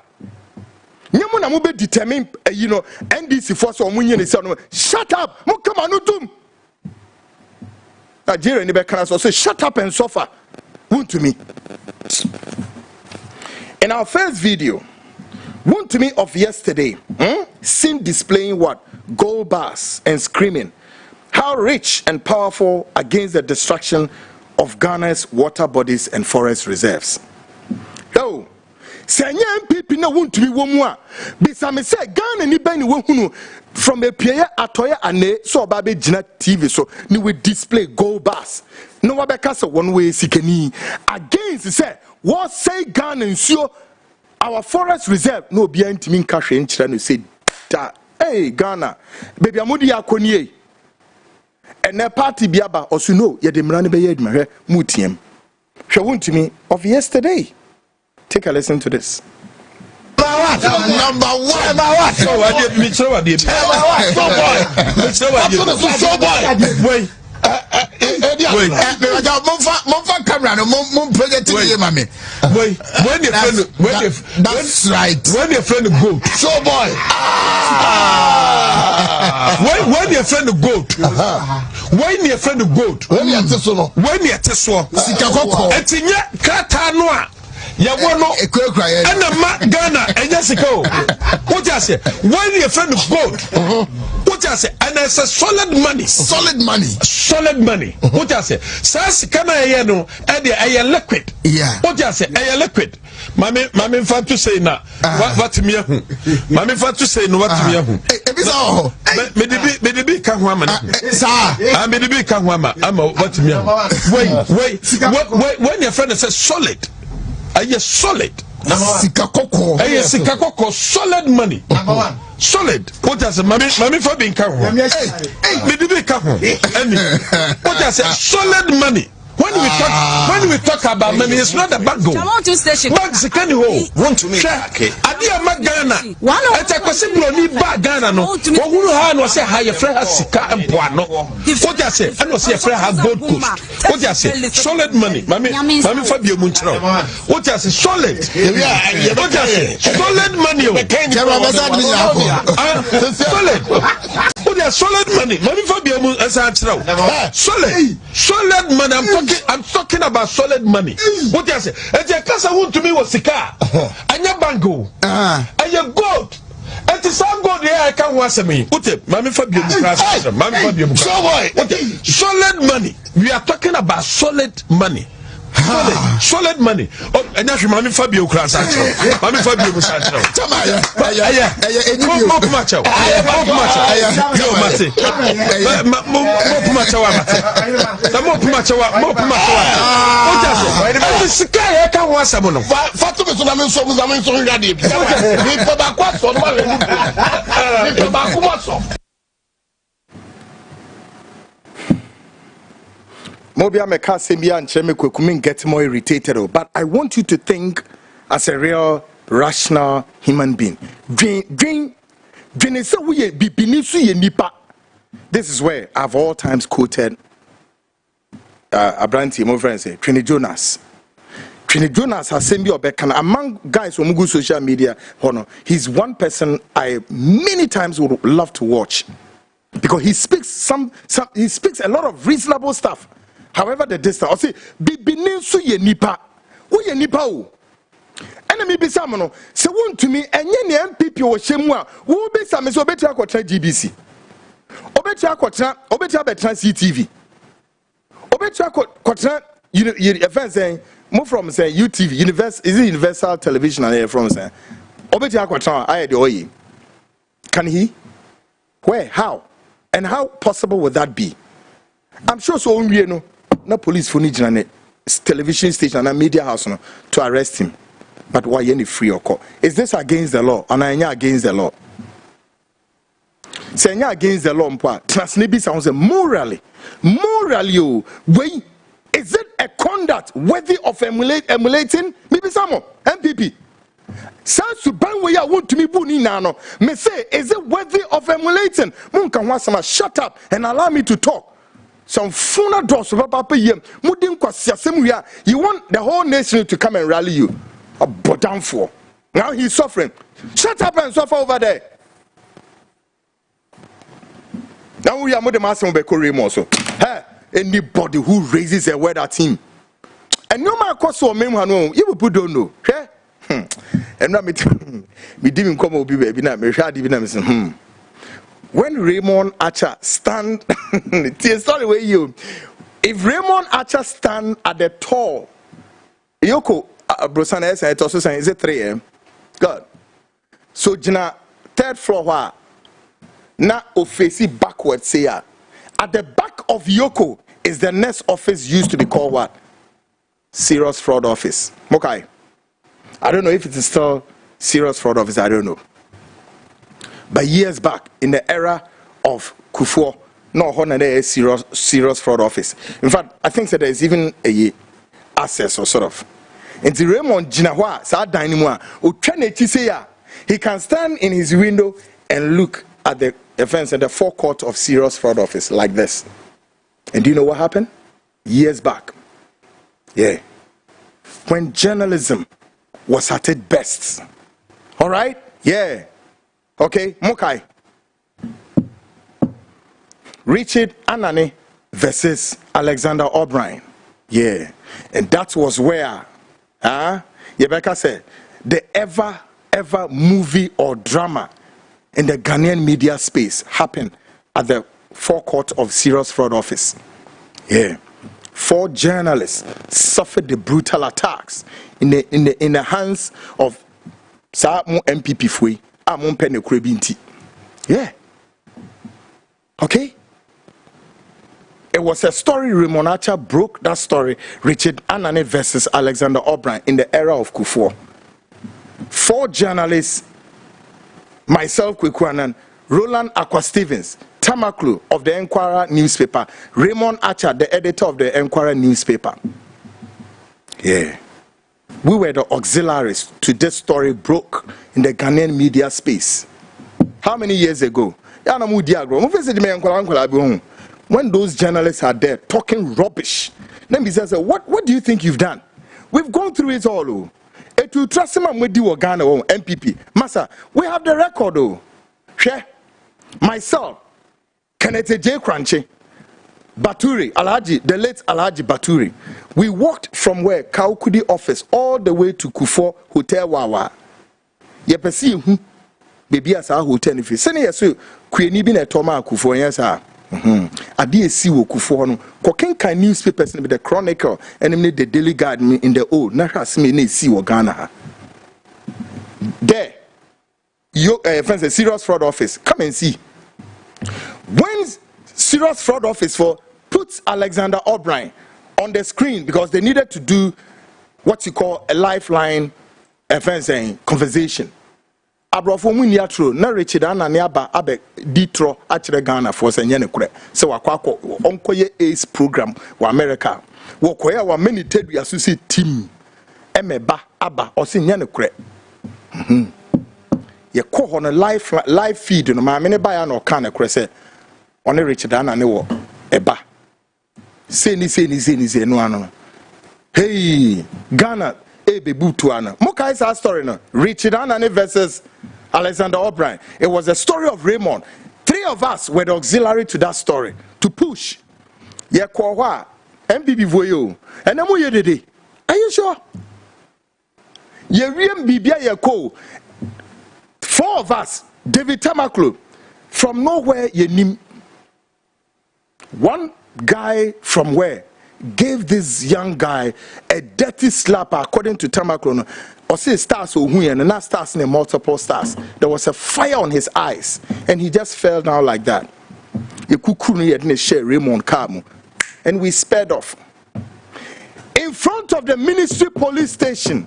Nyamu na mo be determine NDC force or munye ne say shut up. Mo come on utum. Nigeria ni be can say shut up and suffer. Wontumi. In our first video, Wontumi of yesterday, seen displaying what? Gold bars and screaming how rich and powerful against the destruction of Ghana's water bodies and forest reserves. Yo, say MPP na Wontumi womwa. Bisa me say Ghana ni bani wohunu from a pier atoya ane so babe jina TV so ni we display gold bars. No wabeka so one way sikeni against say what say Ghana ensure our forest reserve no be intimi nkahwe nkyira no say that hey Ghana baby amudi yakoni and the party biaba also know ye de mrane be ye adwuma mutiem hwe Wontumi of yesterday. Take a listen to this. Number one. So what did me show what did so boy Monfa camera no mon project here mami. When your friend that's right. When your friend go. So boy. When your friend go. When your friend go. When you teso. When you teso. Sika kokko. Etinye krata no a ya wono and ma Ghana enya sika o. What you say? When your friend go. What you say? And it's a solid money. What you say? Says can I no and a liquid. Yeah. What you say? A liquid. Mami fan to say na. What me hu. Mami fan to say no what me hu. Me the big can woman. Sir. I me the big can woman. I'm what me hu. Wait. When your friend says solid. Are you solid? Sikakoko. Are you sikakoko? Solid money. Number one. Solid. What does Mami for being careful? Hey, me the big careful. What does solid money? When we talk about money, it's not a bag go. Bags can you hold? Wontumi. Adia Magana. It's a possible need bag Ghana no. Who no say higher friend has sika and poano. What you say? I don't see a friend has gold coast. What you say? Solid money. Mami Fabio Munchro. What you say? Solid. What you say? Solid money. Solid. What you solid money? Mami Fabio Munchro. Solid money. I'm talking about solid money. What you say? And the casa Wontumi was sika. And your bango. And your gold. And the same gold there I can watch me. What it? Mami Fabio Mami Fabio. Solid money. We are talking about solid money. Solid money. Oh, and that's Mami Fabio class actually. Mami Fabio was actually. More macho. Yo, Mate. More macho. What does it? The sky I can't want someone. Fatu is on so ready. Mobia Meka Sembia and Cheme Kwekumin get more irritated, but I want you to think as a real rational human being. This is where I've all times quoted Abranti, my friend, say Trini Jonas. Trini Jonas has seen me among guys from Google social media. He's one person I many times would love to watch because he speaks he speaks a lot of reasonable stuff. However, the distance, I say, Bibinisu ye nipa, who ye nipa o. Enemy be samono, se Wontumi, and ye MPP or Shemwa, who be some is obetra quatra GBC, obetra quatra, obetra betra CTV, obetra quatra, you saying, move from saying UTV, Universal Television, and from saying, obetra quatra, I had the Can he? Where? How? And how possible would that be? I'm sure so you know. No police for need television station and media house no, to arrest him. But why any free or call? Is this against the law? And I against the law. Say against the law, transnibi sounds morally. Morally, wait, is it a conduct worthy of emulating? Maybe some MPP. Sans to ban where I want to be buni nano. Me say, is it worthy of emulating? Munka shut up and allow me to talk. Some funa doors of Papa Yem, Mudin Kwasiasemuya. You want the whole nation to come and rally you. A bottom for. Now he's suffering. Shut up and suffer over there. Now we are more than Master also. Hey, anybody who raises a word at him. And no matter what so many you will don't know. Hey? And now me didn't come over baby now. Me shall even when Raymond Archer stand, sorry, where you? If Raymond Archer stand at the tall, Yoko Brosana it also saying is it 3 a.m. God. So Jina third floor where na office backwards say at the back of Yoko is the next office used to be called what? Serious Fraud Office. Okay. I don't know if it is still Serious Fraud Office, I don't know. But years back, in the era of Kufuor, no one serious fraud office. In fact, I think that there is even a access or sort of. And the Raymond Jinahwa, Sa Dynamo, he can stand in his window and look at the events at the forecourt of serious fraud office like this. And do you know what happened? Years back. Yeah. When journalism was at its best. All right? Yeah. Okay, Mokai. Richard Anani versus Alexander O'Brien. Yeah. And that was where, Yebeka said, the ever movie or drama in the Ghanaian media space happened at the forecourt of Serious Fraud Office. Yeah. 4 journalists suffered the brutal attacks in the hands of Saamu MPP Fui. Yeah. Okay. It was a story. Raymond Archer broke that story. Richard Anani versus Alexander O'Brien in the era of Kufuor. 4 journalists, myself, Kwekwanan, Roland Aqua Stevens, Tamaklu of the Enquirer newspaper, Raymond Archer, the editor of the Enquirer newspaper. Yeah. We were the auxiliaries to this story broke in the Ghanaian media space. How many years ago? When those journalists are there talking rubbish, then he says, what do you think you've done? We've gone through it all. It will trust him with you Ghana MPP. Massa, we have the record though. Myself, Kenneth J. Crunchy, Baturi, Alhaji, the late Alhaji Baturi. We walked from where Kaukudi office all the way to Kufuor Hotel Wawa. Yepesi baby as our hotel if you send us Queenie bin a Toma Kufuor, yes, Adi si wo Kufuor no. Koken kan newspapers with the Chronicle and the Daily Guide in the old. Na me ne si wo Ghana. There, your friends, a Serious Fraud Office. Come and see. When Serious Fraud Office for puts Alexander O'Brien on the screen because they needed to do what you call a lifeline conversation. Abrofo muniatro na Richard Anani aba abe ditro achire Ghana for senyene kure se wakwako onkoye ace program wa America wokoya wa many tedu associate team emeba aba osi nya ne kure ye ko ho no live feed no ma me ne ba ya no ka ne kure se one Richard ana ne wo eba se ni no ano hey Ghana bebutu ana mo kai sa story no Richard ana versus Alexander O'Brien. It was a story of Raymond. 3 of us were the auxiliary to that story to push ye ko ho MBB voyo and mo ye dede. Are you sure? Ye wiem bibia ye ko 4 of us, David Tamaklo, from nowhere ye nim. One guy from where gave this young guy a dirty slap according to Tamaklo. Or say stars and not stars in multiple stars. There was a fire on his eyes and he just fell down like that. He couldn't share Raymond Kamu. And we sped off. In front of the ministry police station.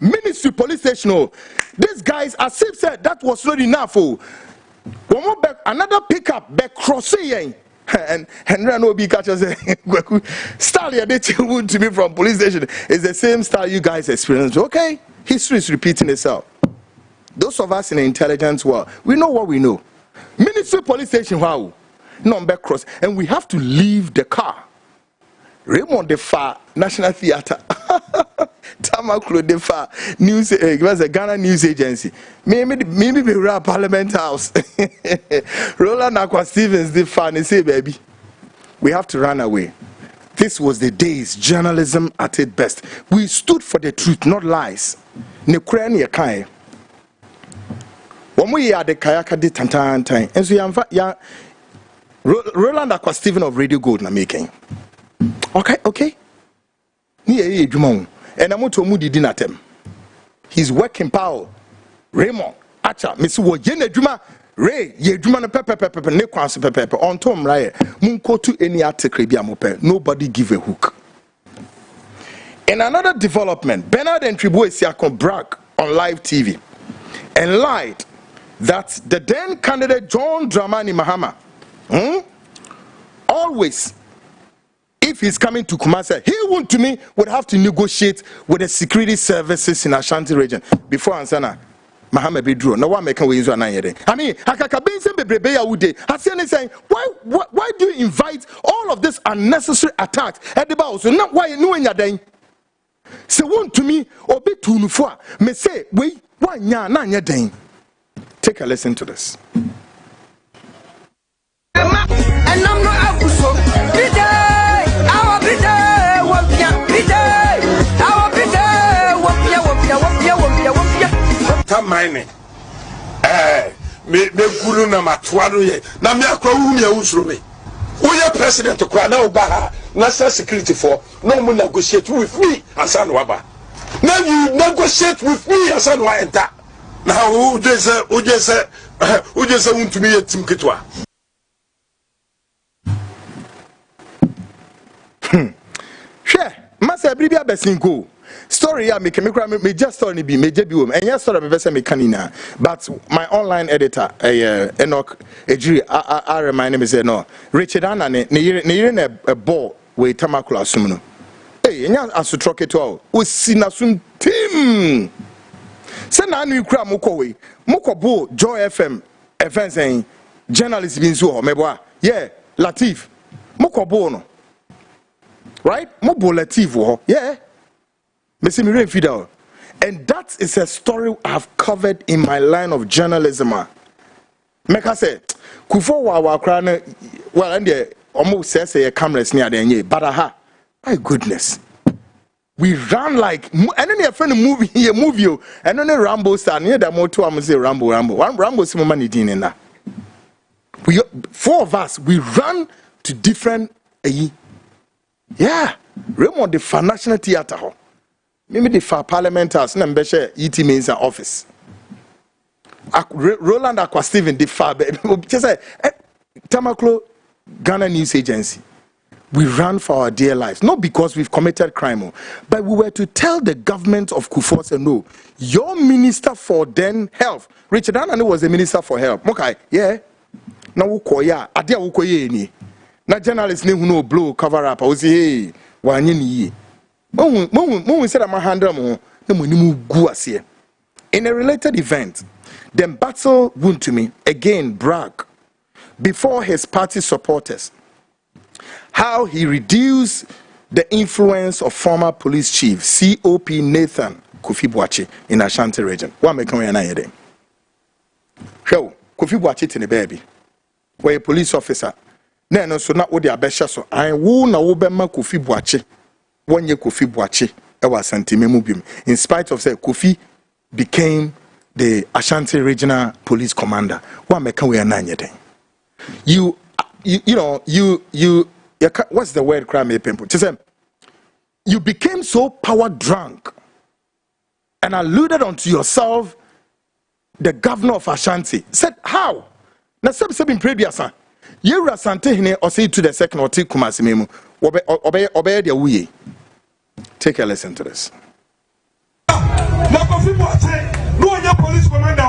Oh, these guys, as if said that was not enough. Oh, one more back, another pickup back crossing, and Rano be catches style they to me from police station is the same style you guys experienced. Okay, history is repeating itself. Those of us in the intelligence world, we know what we know. Ministry police station, wow, no back cross, and we have to leave the car. Raymond Defa National Theatre. Tamaklo Defa News, was a Ghana news agency. Maybe we were Parliament House. Roland Aqua Stevens Defa and say, baby, we have to run away. This was the days journalism at its best. We stood for the truth, not lies. Nekrani Akai. When we had the Kayaka de Tantan, and so ya Roland Aqua Stevens of Radio Gold na making. Okay. Ni Jumon. And I'm to Moody Dinatem. He's working power. Raymond, Acha, Miss Wojene Juma, Ray, ye Juma pepper, ne quansi pepper, on Tom Rye, Munko to any article, nobody give a hook. In another development, Bernard and Tribu Siakon brag on live TV and lied that the then candidate John Dramani Mahama always, if he's coming to Kumasi, he Wontumi would have to negotiate with the security services in Ashanti region before Ansana Mahama be drawn. No one making ways on I mean, Akakabense Bebrebe Yawude. Asiane saying, why do you invite all of this unnecessary attacks at the bow? So not why you know in your day. So Wontumi obe tunufua me say we why nya na nya day. Take a listen to this. And I'm not mining me gulu na matwaro ye na me akwa wu me usuro me we president kwa na oba national security for no mu negotiate with me asan waba now you negotiate with me asan wa enter now who just Wontumi yetim kitwa Sure, Master Bribia Besinko. Story ya me just story be major be and yes story be me canina. But my online editor, Enoch Ejiri Aremeyaw me say no. Richard Anna ne a ball with Tamakula Sumno. Hey, nya asutroke to all. O sinasum team. Say na anu kura moko bo Joy FM events en journalist bin so meboa. Yeah, Latif. Moko bo no. Right? Mobo Latif, yeah. And that is a story I've covered in my line of journalism. Meka say, Kufo wa krana, well, and the almost says a cameras near the but aha, my goodness. We ran like, and then your friend movie, and then a Rambo star near the motor, I'm say Rambo. One Rambo some money in that. We 4 of us, we ran to different, yeah, Raymond the National Theatre. Maybe the far Parliament House, Nambeshe, ET means an office. Roland Aqua Stephen, the far, just say, Tamaklo, Ghana News Agency. We ran for our dear lives, not because we've committed crime, but we were to tell the government of Kufuor, no, your minister for then health, Richard Anani was the minister for health. Okay, yeah. Now Ukoya, Adia Ukoye ni. Na journalist ne who no blow cover up. I was hey, wanyini. Mo said I'm handle mo. In a related event, the Embattled Wuntumi again bragged before his party supporters how he reduced the influence of former police chief COP Nathan Kofi Boakye in Ashanti region. What make we na yede? Show Kofi Boakye tini baby. Where a police officer. No so na wo de abesha so. I wo na wo be ma Kofi Boakye. Wonye Kofi Boakye e wa Asante memubim. In spite of say Kofi became the Ashanti regional police commander. What make we na yede? You know, what's the word crime people? Just say you became so power drunk and alluded unto yourself the governor of Ashanti. Said how? Na sabi in previous son. You Asante hine or say to the second or take Kumasi memu. Obey their way. Take a listen to this. No police commander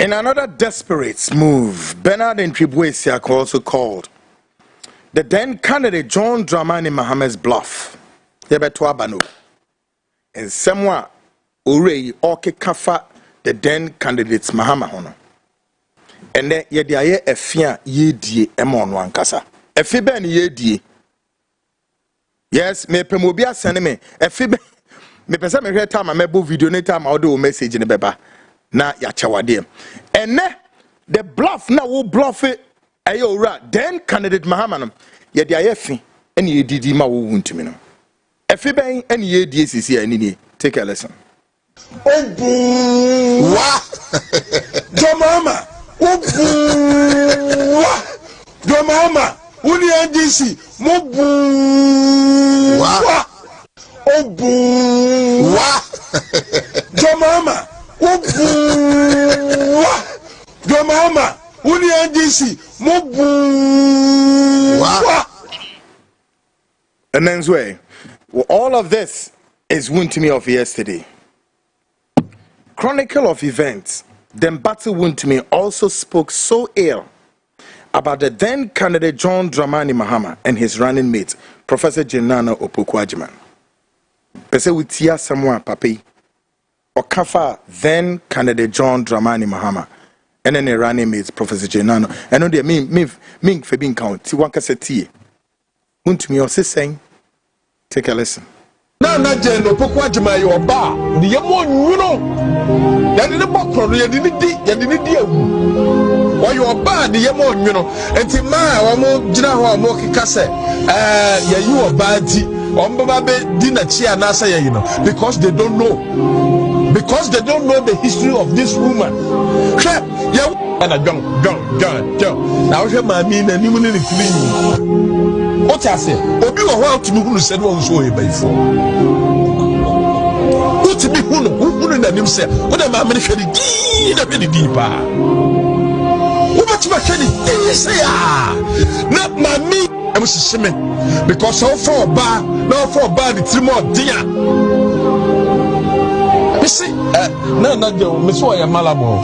In another desperate move, Bernard Ntwibwesiak also called the then candidate John Dramani Mahama's bluff. Yebeto Abano. And somewhere, Urei Oke Kafa, the then candidates Mahama Hono. And then Yediaye Efia Yedi Emon Wankasa. Efiben Yedi. Yes, me Pemobia Seneme. Efiben. Me pesa me hear time I mebo video ne time I do message in the beba. Na ya chawade. And the bluff na wo bluff it ayo ra then candidate Mahama ye dia yefi and ye didi ma wo Wontumi no efi ben and ye die sisi ani. Take a lesson. Obu wa Domama obu wa Domama uni ndc mobu wa obu wa Domama Mahama, uni NDC, mobu. And then way, well, all of this is Wontumi of yesterday. Chronicle of events. The Embattled Wuntumi also spoke so ill about the then candidate John Dramani Mahama and his running mate, Professor Jenana Opoku-Agyeman. Pese utia samwa papi. Okafa then candidate John Dramani Mahama and then a running mate Professor Jenano and on the mean Fabin count Tiwanka Seti Wontumi also saying take a listen. Na Jen Opoku-Agyeman your bar the yamon you know that in the background you didn't or your bar the yamon you know and Tima or Jina or Moki Kase you are bad dinner chia nasa you know because they don't know. Because they don't know the history of this woman. And I don't. Now, I mean, and you will clean. What I say, Obi or how to who said one so before. What to be who in himself? What am I mentioning? A very deeper. What much say? Not my me. I was a shimmy. Because so for a bar, no for a bar, it's more dear. You see, no, Miss Waya Malamo,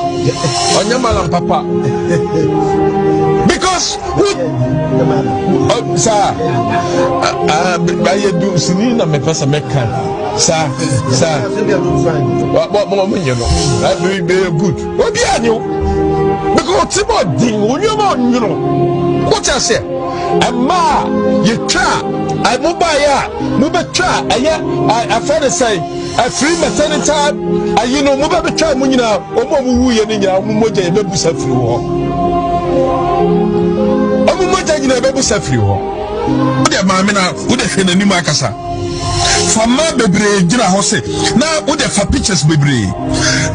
on your malam papa. Because we, sir, I do Sinina me pesa meka, sir, what more you know? I do very good. What do you? Because Timor ding, you know, what I say, and ma, you try, I move try, I find a say. A free maternity time, you know, move every time when you know, or more you in your moja, you never set free war. Oh, moja, you never set free war. What am I, would have been a new Macassa? Fama bebre jina hose. Na wo de fa pictures bebre.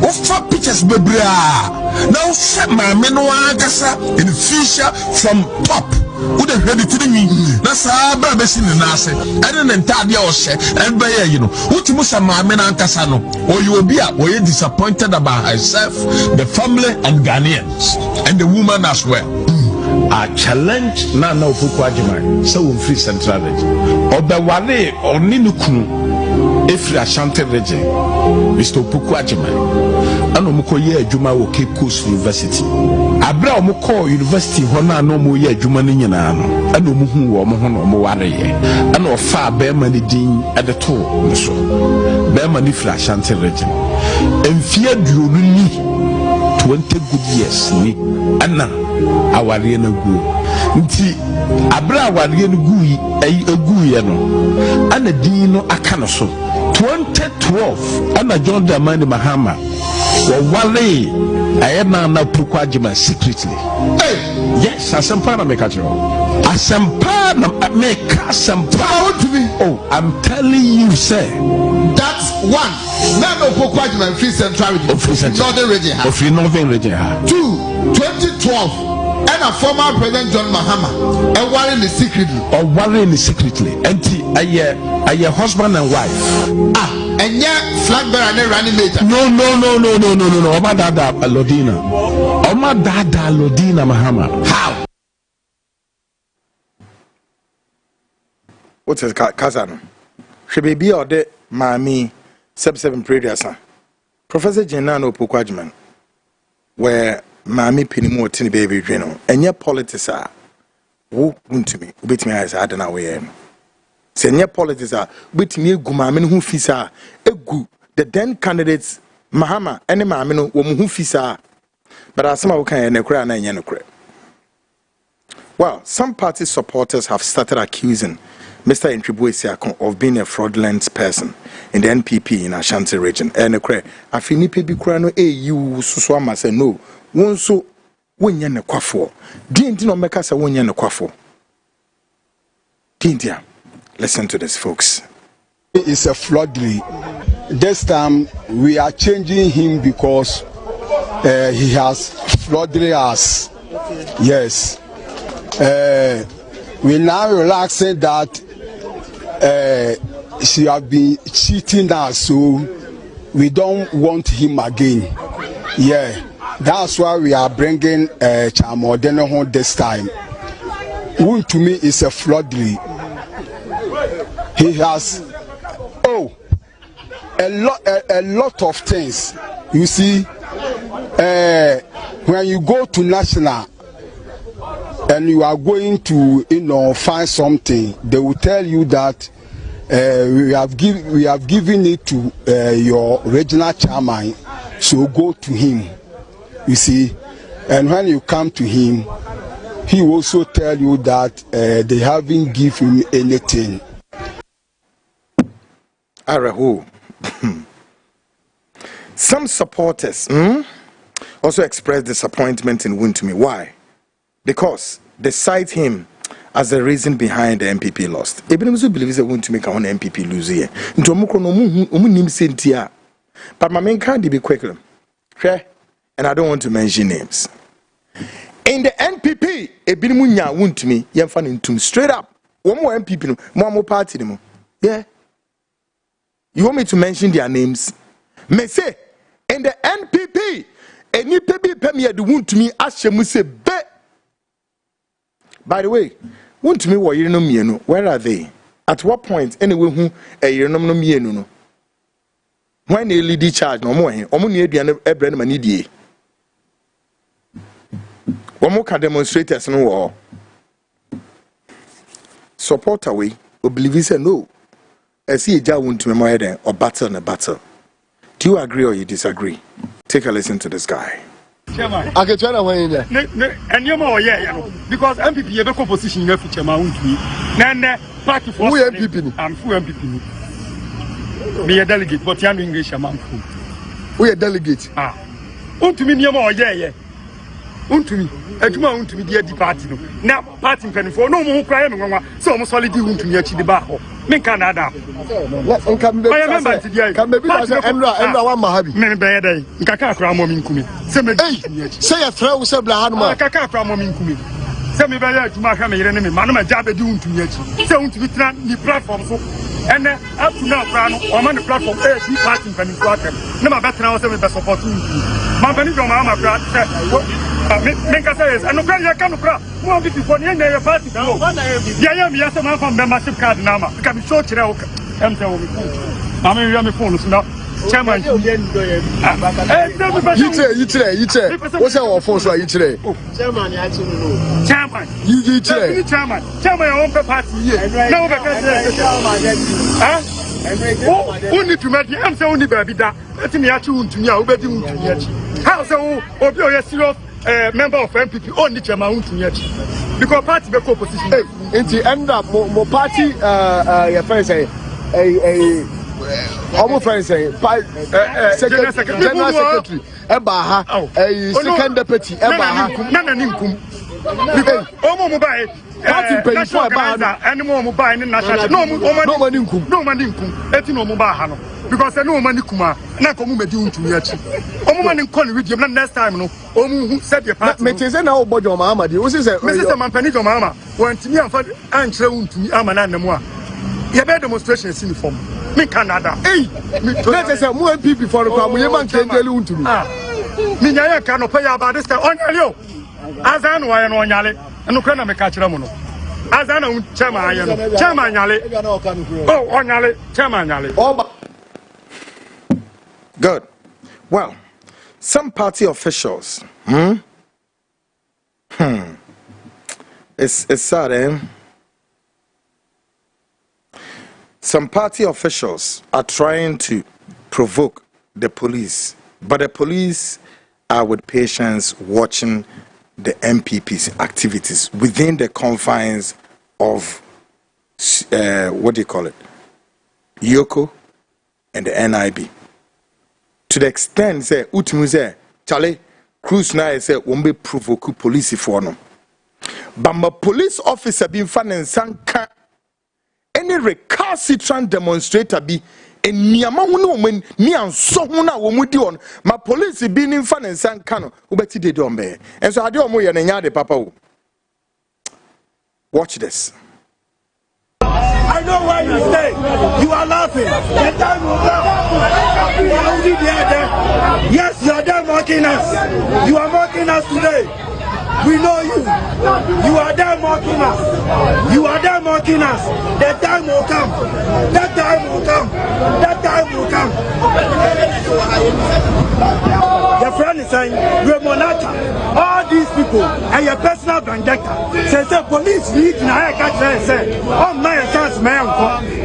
Wo fa pictures bebre a. Na wo fa maame no akasa in future from top. Wo de ready to me. Na sa bra be sin na ase. Ene ne ntade a wo hye. Ebe ye you know. Wo ti musa maame na akasa no. You will be disappointed about herself, the family and Ghanaians and the woman as well. I challenge Nana Opuku Agyapong so we free central region. Obewale Oninukunu Efri Ashanti region, Mr. Opuku Agyapong. Ano muko ye adwuma wo Cape Coast University. Abra muko university hona no mo ye adwuma ni nyina no. Ano muhu wo mo ho no mo ware ye. Ano fa be mani din ade to nso. Be mani Efri Ashanti region. Emfia duonu ni 20 good years ni ana aware na gu nti abra aware na gu yi egu ye no ana din no aka no so 2012 ana John Dramani Mahama wo wale ayena na Opuku Agyapong secretly. Hey, yes, asempa na make atro asempa na make asempa. Oh, I'm telling you, sir, that's one. Now Opuku Agyapong free central region, northern region, free northern region. 2012. And a former President John Mahama, and warring the secretly. Or warring the secretly. And a husband and wife. And yet flag bearer and running later. No. Oma Dada Lodina. Oma Dada Lodina Mahama. How? What's his cousin? She be or de Mami sub-7 previous. Professor Jenano Opuku Agyapong, where Mami Pinimu Tini baby Dreno, and your politics are Wontumi, bit me as I don't know where. Senior politics are bit me Gumamin who fisa, the then candidates Mahama, and the Mamino, woman who fisa. But as some of can and cry and yanocre. Well, some party supporters have started accusing Mr. Ntribuesiakon of being a fraudulent person in the NPP in Ashanti region. And I feel ni pebi krano you suswama say no. One so when yan a quaffo. Didn't no make us a one yan a quaffo. Tintia, listen to this, folks. It's a fraudly. This time we are changing him because he has fraudly us. Yes. We now relaxing that she have been cheating us, so we don't want him again. Yeah. That's why we are bringing Chamodeno home this time. Wontumi is a fraudly. He has a lot of things. You see, when you go to national and you are going to find something, they will tell you that we have given it to your regional chairman, so go to him. You see, and when you come to him, he will also tell you that they haven't given him anything. Arahu. Some supporters also expressed disappointment in Wontumi. Why? Because they cite him as the reason behind the MPP lost. Even if you believe that Wontumi can MPP lose here, but my main can't be quicker. And I don't want to mention names. In the NPP, Ebinimunya Wontumi, Yamfan into straight up. One more MPP, one more party. Yeah. You want me to mention their names? Me say, in the NPP, any PB Premier the Wontumi Ashemu say be. By the way, Wontumi wa yiri no mienu. Where are they? At what point anyway who yiri no mienu no? When they lead charge no more hin. Omo nie aduane ebrane mani die. Omo ka demonstrators no wo. Support away, or believe say no. I see a job Wontumi more than or battle and a battle. Do you agree or you disagree? Take a listen to this guy. I can try to win there. And you know, because MPP you have a composition in future Wontumi. Then party for who MPP? I'm full MPP. Me a delegate, but I'm English man full. Who a delegate? Wontumi you know Wontumi. Ejuma Wontumi the party no. Now party pen for no more cry me so almost solid Wontumi achi the back. Me Canada. Come maybe Emra one Mahabi. Me be dey. Nkaka kra mo minkumi. Say a throw say Blahanma. Nkaka kra mo minkumi. Say me be ya tuma ka me yere ne me manu ma jabe di Wontumi achi. Say Wontumi tra ni platform so. And up to now, I'm on the platform. Be party in Penny Quarter. No, my better now, me best opportunity. My Penny from Mahama, make us say, and no cry, I can't cry. More people, you know, your party. Yeah, me as a man from membership card now. Can be short, I'm telling you. I mean, you have my phone, so now. Chairman, you what's our phone? So you today? Chairman, Chairman, you Chairman, your own party. No, who need to make the answer only baby that? Let me ask you to me. I'll bet you to me. How so? Or you're a serious member of MPP only Chairman to me. Because party be co-position. In the end up, more party, your friends say, almost friends say, general secretary, Ebaha, a second deputy, Ebaha, Nananinkum. Party pay for a any more mobile in national. No money, no mobile. Because I know money kuma, na komu me di Wontumi achi. Omo man call with you next time no. Omo said your party. Me say na obojo Mahama di. O say Mr. Mampani jo Mahama. Wontumi amfa anchre Wontumi amana namu a. Ye be demonstration in uniform. Me Canada. Hey, let say mu MPP for ko mu ye man kendele Wontumi. Ah. Me nya ka no pay about this time. Onyale o. Azan wa ye no onyale. Eno kra na me ka kire mu no. Azan chairman aye no. Chairman nyale. Oh, onyale, chairman nyale. Good. Well, some party officials, it's sad, eh? Some party officials are trying to provoke the police, but the police are with patience watching the MPP's activities within the confines of, what do you call it, Yoko and the NIB. To the extent say Wontumi say Charlie Cruz na say won't provoke police for no. But my police officer been finding sanka any recalcitrant demonstrator be en niyama hu no ni anso hu na wo mudi on my police be in finding sanka no ubeti de don be. And so ade omo ye na nya de papa wo. Watch this. I know why you stay. You are laughing. The time will come. You are only there. Yes, you are there mocking us. You are mocking us today. We know you. You are there mocking us. You are there mocking us. The time will come. That time will come. That time will come. Your friend is saying, Remonata, all these people and your personal vendetta. Say, police need to catch them and say, oh, my chance, man,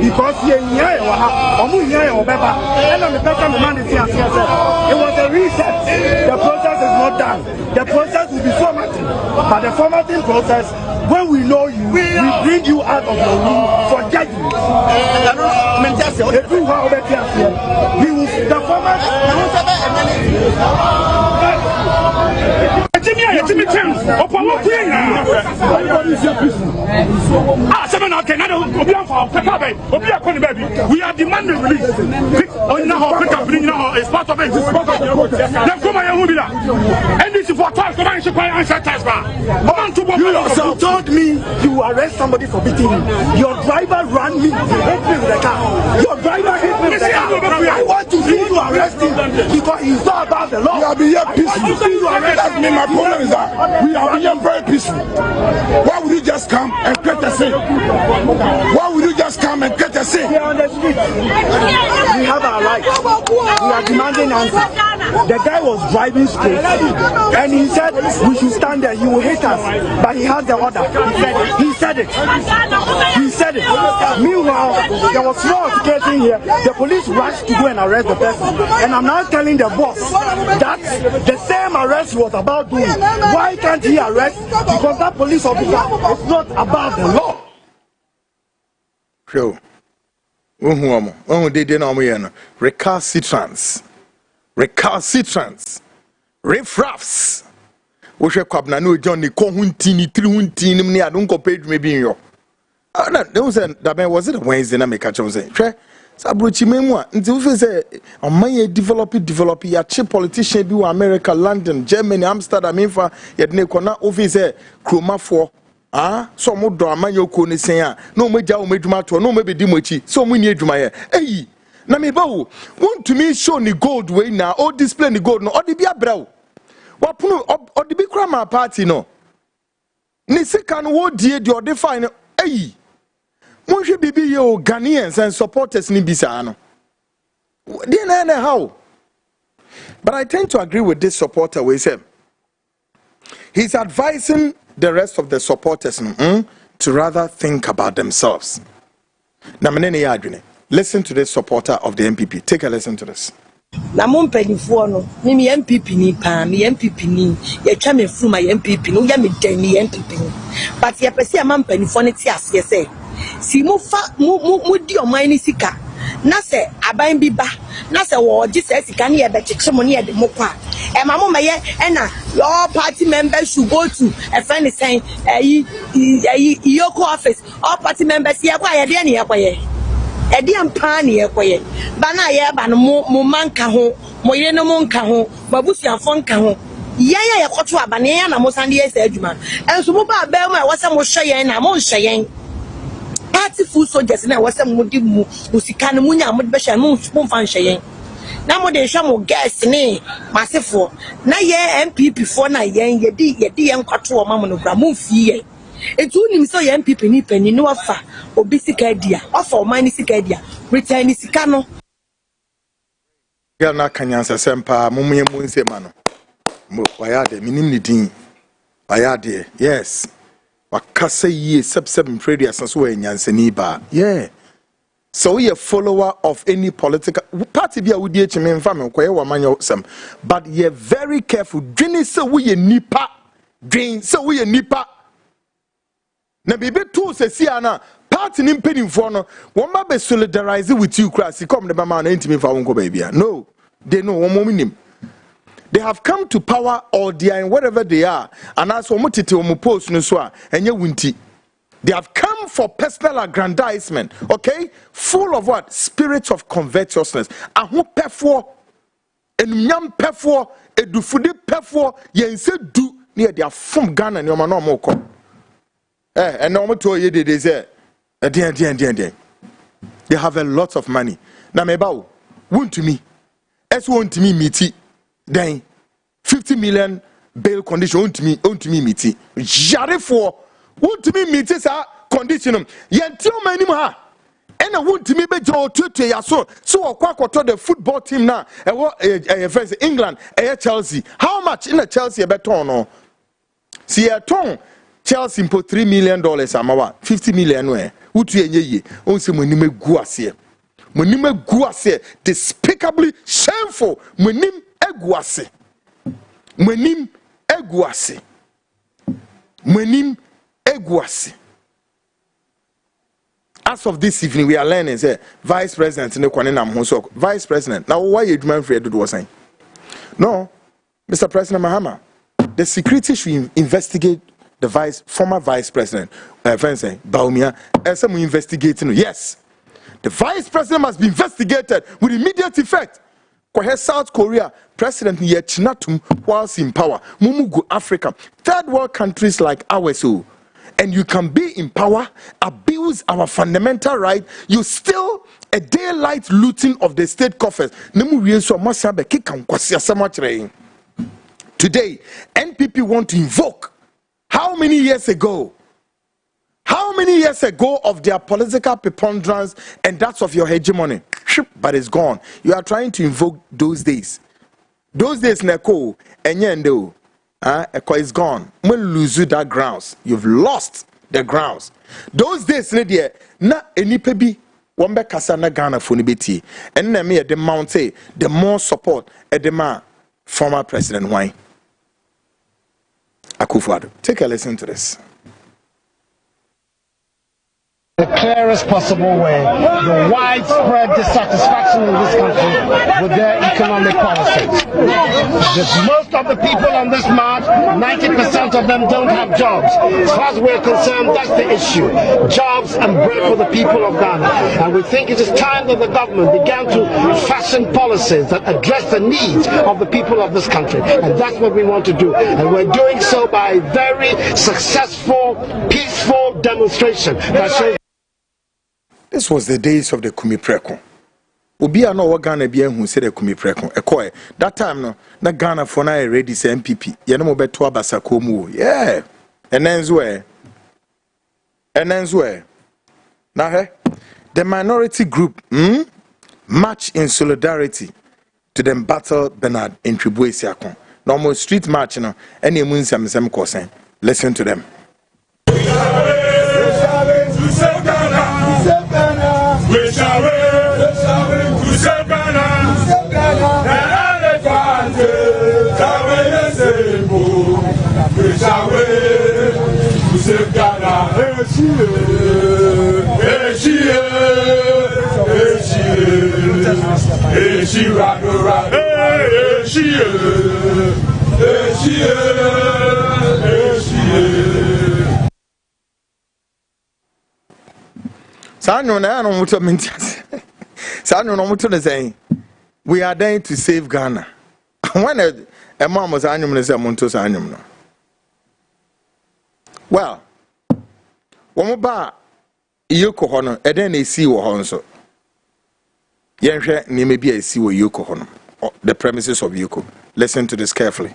because you're here, or move here, or better. And on the person, the man is here, it was a reset. The process is not done. The process will be formatting. But the formatting process, when we know you, we bring you out of your room for judgment. We will, the format. We are demanding release. It's part of it. And this is for you yourself told me you arrest somebody for beating me. Your driver ran me, hit me with the car. Your driver hit me with the car. I want to see you arrest him because he's not about the law. We are being peaceful. That's me. My problem is that we are being very peaceful. Why would you just come and create a scene? Why would you just come and create a scene? We are on the street. We have our rights. We are demanding answers. The guy was driving straight and he said we should stand there. He will hit us, but he has the order. He said it. He said it. Meanwhile, there was no altercation here. The police rushed to go and arrest the person. And I'm now telling the boss that the same arrest he was about doing. Why can't he arrest? Because that police officer is not about the law. Sure. Recalcitrants, riffraffs. We shall come now. Johnny, Kohunti, Trihuntini, I don't go page maybe in your No, there was was it a Wednesday na make catch on say. Sabruchi memwa nti wo say oman develop ya che politician bi wo America, London, Germany, Amsterdam infa ye de ko na wo say kromafo so mo do amanyo ko ni sen a no mo gya wo medwuma to no mo be di mo chi so mo ni adwuma ye eyi na me ba wo Wontumi show ni gold we na o display ni gold no o de bi abrawo wa punu o de bi kra ma party no ni sika no wo die de o de fine eyi Monshi bibi yo Ghanaians and supporters ni bisa no. How? But I tend to agree with this supporter we say he's advising the rest of the supporters to rather think about themselves. Listen to this supporter of the MPP. Take a listen to this. Na mon penifo no me MPP ni pa me MPP ni ye twa me fru my MPP no ya me dan me MPP ni but ye pese am penifo ne ti ase say si mu fa mu di oman ni sika na se aban bi ba na se wo gi se sika ne ye be kekye mo ne ye de mo kwa e ma mo meye e na all party members should go to a friend saying yoko office all party members ye kwa ye de ne ye kwa ye edi ampani ekoye bana ye ba no mo manka ho mo yire no mo nka ho babusiafo nka ho yaya ye koto abane ya na mo sande ye sa adwuma enso mo ba ba mo wose mo hwe na mo hwe yen party full soldiers na wose mo di mu musika no munya mo be hwe mo fa hwe yen na mo de hwe mo guest ni masefo na ye MPP fo na yen ye di yen kwato o ma mo no bra mo fi ye etu nim so ye MPP ni pani no afa obi sika dia afa o man sika dia return ni sika no girl na kanyansa sempa mumye munse mano mo wayade minim ni din wayade yes wakasa ye sub prayer so we nyansani ba yeah so we a follower of any political party bia we die chime mfa me koye wa manyo sam but ye very careful dwene so we nipa dwen so we nipa na bibi tu se siana party ni mpenimfo no won ba be solidarize with you class come the mama na ntimi fa wonko baabia no they know one mominim they have come to power or they are in wherever they are and as one tete one post no so a enye wunti they have come for personal aggrandizement okay full of what spirits of covetousness ahopefo enyam pefo edufudi pefo yense du near their from Ghana ne o ma no mo ko and no to ye they say they have a lot of money na me ba Wontumi Wontumi miti then 50 million bail condition Wontumi miti jare for Wontumi miti sa condition yenti o mani ha and Wontumi be jo tutu ya so okwakoto the football team na friends England Chelsea how much in a Chelsea beton no see a ton Chelsea impo $3 million amawa 50 million we utu enye ye onse monim egu ase despicably shameful monim egu ase as of this evening we are learning say vice president ne kwane nam ho so vice president now why you demand for do was saying no Mr. President Mahama the security should investigate the former vice president, Baumia, as some investigating. Yes, the vice president must be investigated with immediate effect. Kwa South Korea, President Yechinatum, whilst in power, Mumugu Africa, third world countries like ours, and you can be in power, abuse our fundamental right, you still a daylight looting of the state coffers. Today, NPP want to invoke how many years ago of their political preponderance and that's of your hegemony, but it's gone. You are trying to invoke those days neko enyendo it's gone. When lose that grounds, you've lost the grounds. Those days na enipa bi wombe kasa na Ghana for ni beti and na me the mount say the more support edema former president why Akufo-Addo. Take a listen to this. the clearest possible way the widespread dissatisfaction in this country with their economic policies. Most of the people on this march, 90% of them don't have jobs. As far as we're concerned, that's the issue. Jobs and bread for the people of Ghana. And we think it is time that the government began to fashion policies that address the needs of the people of this country. And that's what we want to do. And we're doing so by a very successful, peaceful demonstration that shows. This was the days of the Kumi Preko. Obi a no Ghana bia hu say the Kumi Preko. Ekoe. That time no na Ghana for na ready say MPP. Ye no beto abasako mu. Yeah. And then Now he the minority group march in solidarity to the Embattled Bernard in Tribuesiakon. Normal street march no any munsam kosen. Listen to them. We shall win to save Ghana. We shall win to save Ghana. We are there to save Ghana. When a mom was no. Well, one bar Yoko Hono, and then they see what Honso. Yansha, maybe I see what Yoko Hono, the premises of Yoko. Listen to this carefully.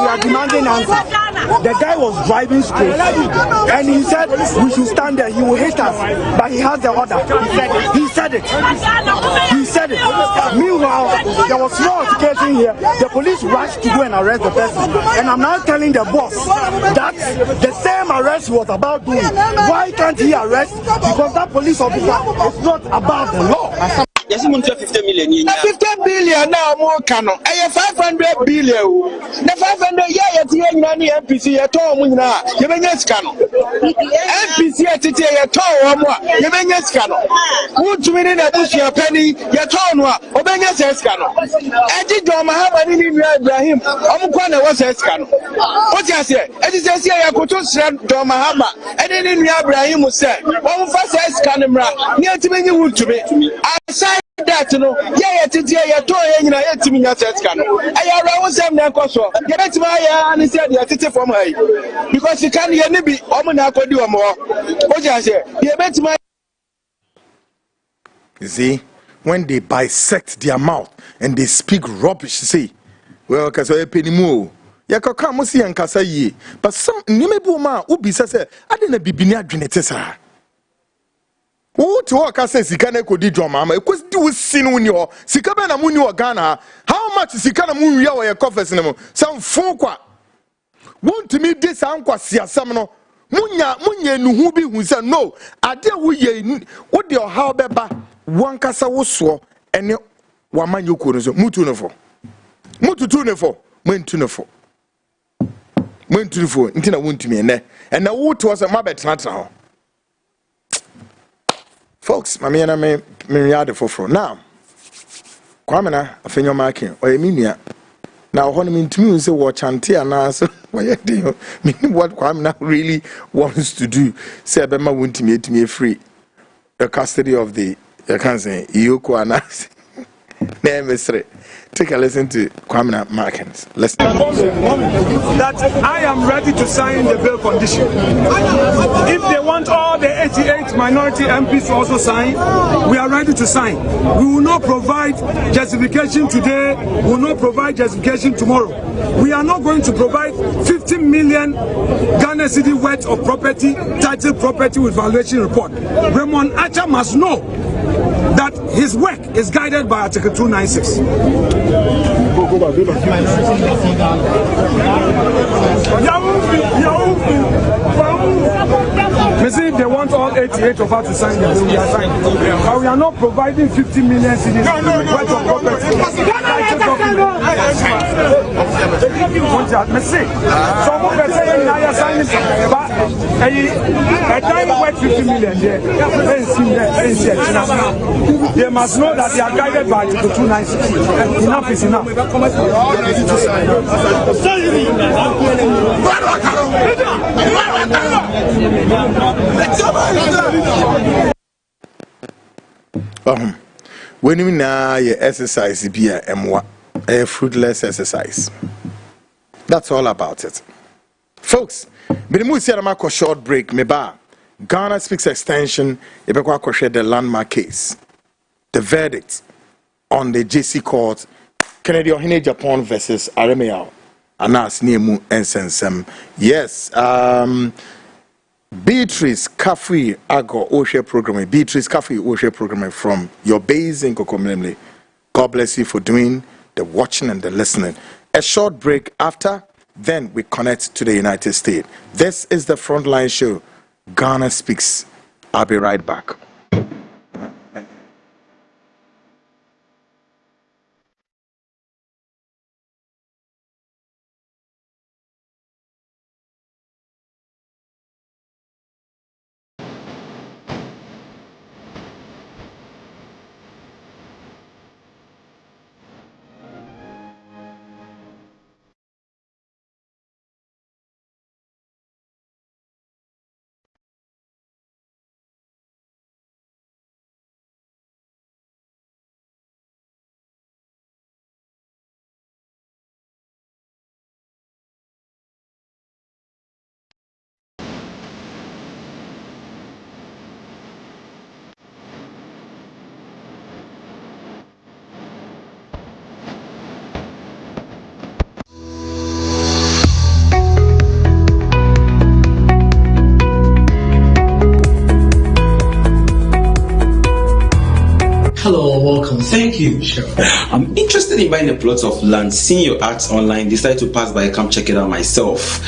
We are demanding answers. The guy was driving straight and he said we should stand there, he will hit us, but he has the order. He said it. Meanwhile, there was no altercation here. The police rushed to go and arrest the person, and I'm now telling the boss that the same arrest he was about doing, why can't he arrest? Because that police officer is not about the law. Yes, 50 million. 50 billion now more canon. 500 billion. The 500 yeah, MPC at all. You mean yes, canon. MPC at it at all. You mean yes, canon. Wontumi na bush your penny, your tone, Obenya says canon. Edi Mahama ni Ibrahim. Omukwana was says canon. What you say? Edi says here, I could to Mahama. And then Ibrahim said, one first says canon, near to me, Wontumi. I said that no yeah ya to ya yetimi nya sescan aya ra wonsam na koso ya betima ya ani said ya tete from hai because you can ya ni bi omo na akodi omo o ja say ya betima. See, when they bisect their mouth and they speak rubbish, see, well, because I penny more. Ya kaka mo si yankasa yi, but some nimebu ma ubi say I didn't be binia dwinetesa. Who to work as Sikana could do mama? It was do sin when you Sikabana Muni or Ghana. How much is Sikana Muni or your coffers? Some Fonqua. Want to meet this uncle Sia Samno Munya Nuhubi who said no. I dear we what your how beba one cassa was swore and one man you couldn't so Mutunafo. Mutunafo, Mentunafo. Mentunafo, Intina Wontumi and the wood was a mabet now. Folks, mami na me yade foforo. Now, kwamena afenyo marking or eminia. Now, when me to me say watch anti and so meaning what kwamena really wants to do. Say Abema Wontumi to me free the custody of the can say Yoko anas. Take a listen to Kwamena Markins. Listen. That I am ready to sign the bail condition. If they want all the 88 minority MPs to also sign, we are ready to sign. We will not provide justification today, we will not provide justification tomorrow. We are not going to provide 15 million Ghana city worth of property, title property with valuation report. Raymond Acha must know that his work is guided by Article 296. If they want all 88 of us to sign this, we are signing. But we are not providing 50 million cedis worth of property. They must know that they are guided by the 296. Enough is enough. When you now exercise be a fruitless exercise. That's all about it. Folks, but we see a short break. Meba Ghana Speaks Extension, the landmark case, the verdict on the JC court, Kennedy Ohene Japon versus Aremeyaw. Anas Niemu Ensensem. Yes, Beatrice Kafui Ago Oshe programming. Beatrice Kafui Oshe programming from your base in Kokomlemle. God bless you for doing the watching and the listening. A short break after, then we connect to the United States. This is the Frontline Show. Ghana Speaks. I'll be right back. Hello, welcome. Thank you. Sure. I'm interested in buying a plot of land. Seeing your ads online, decided to pass by, come check it out myself.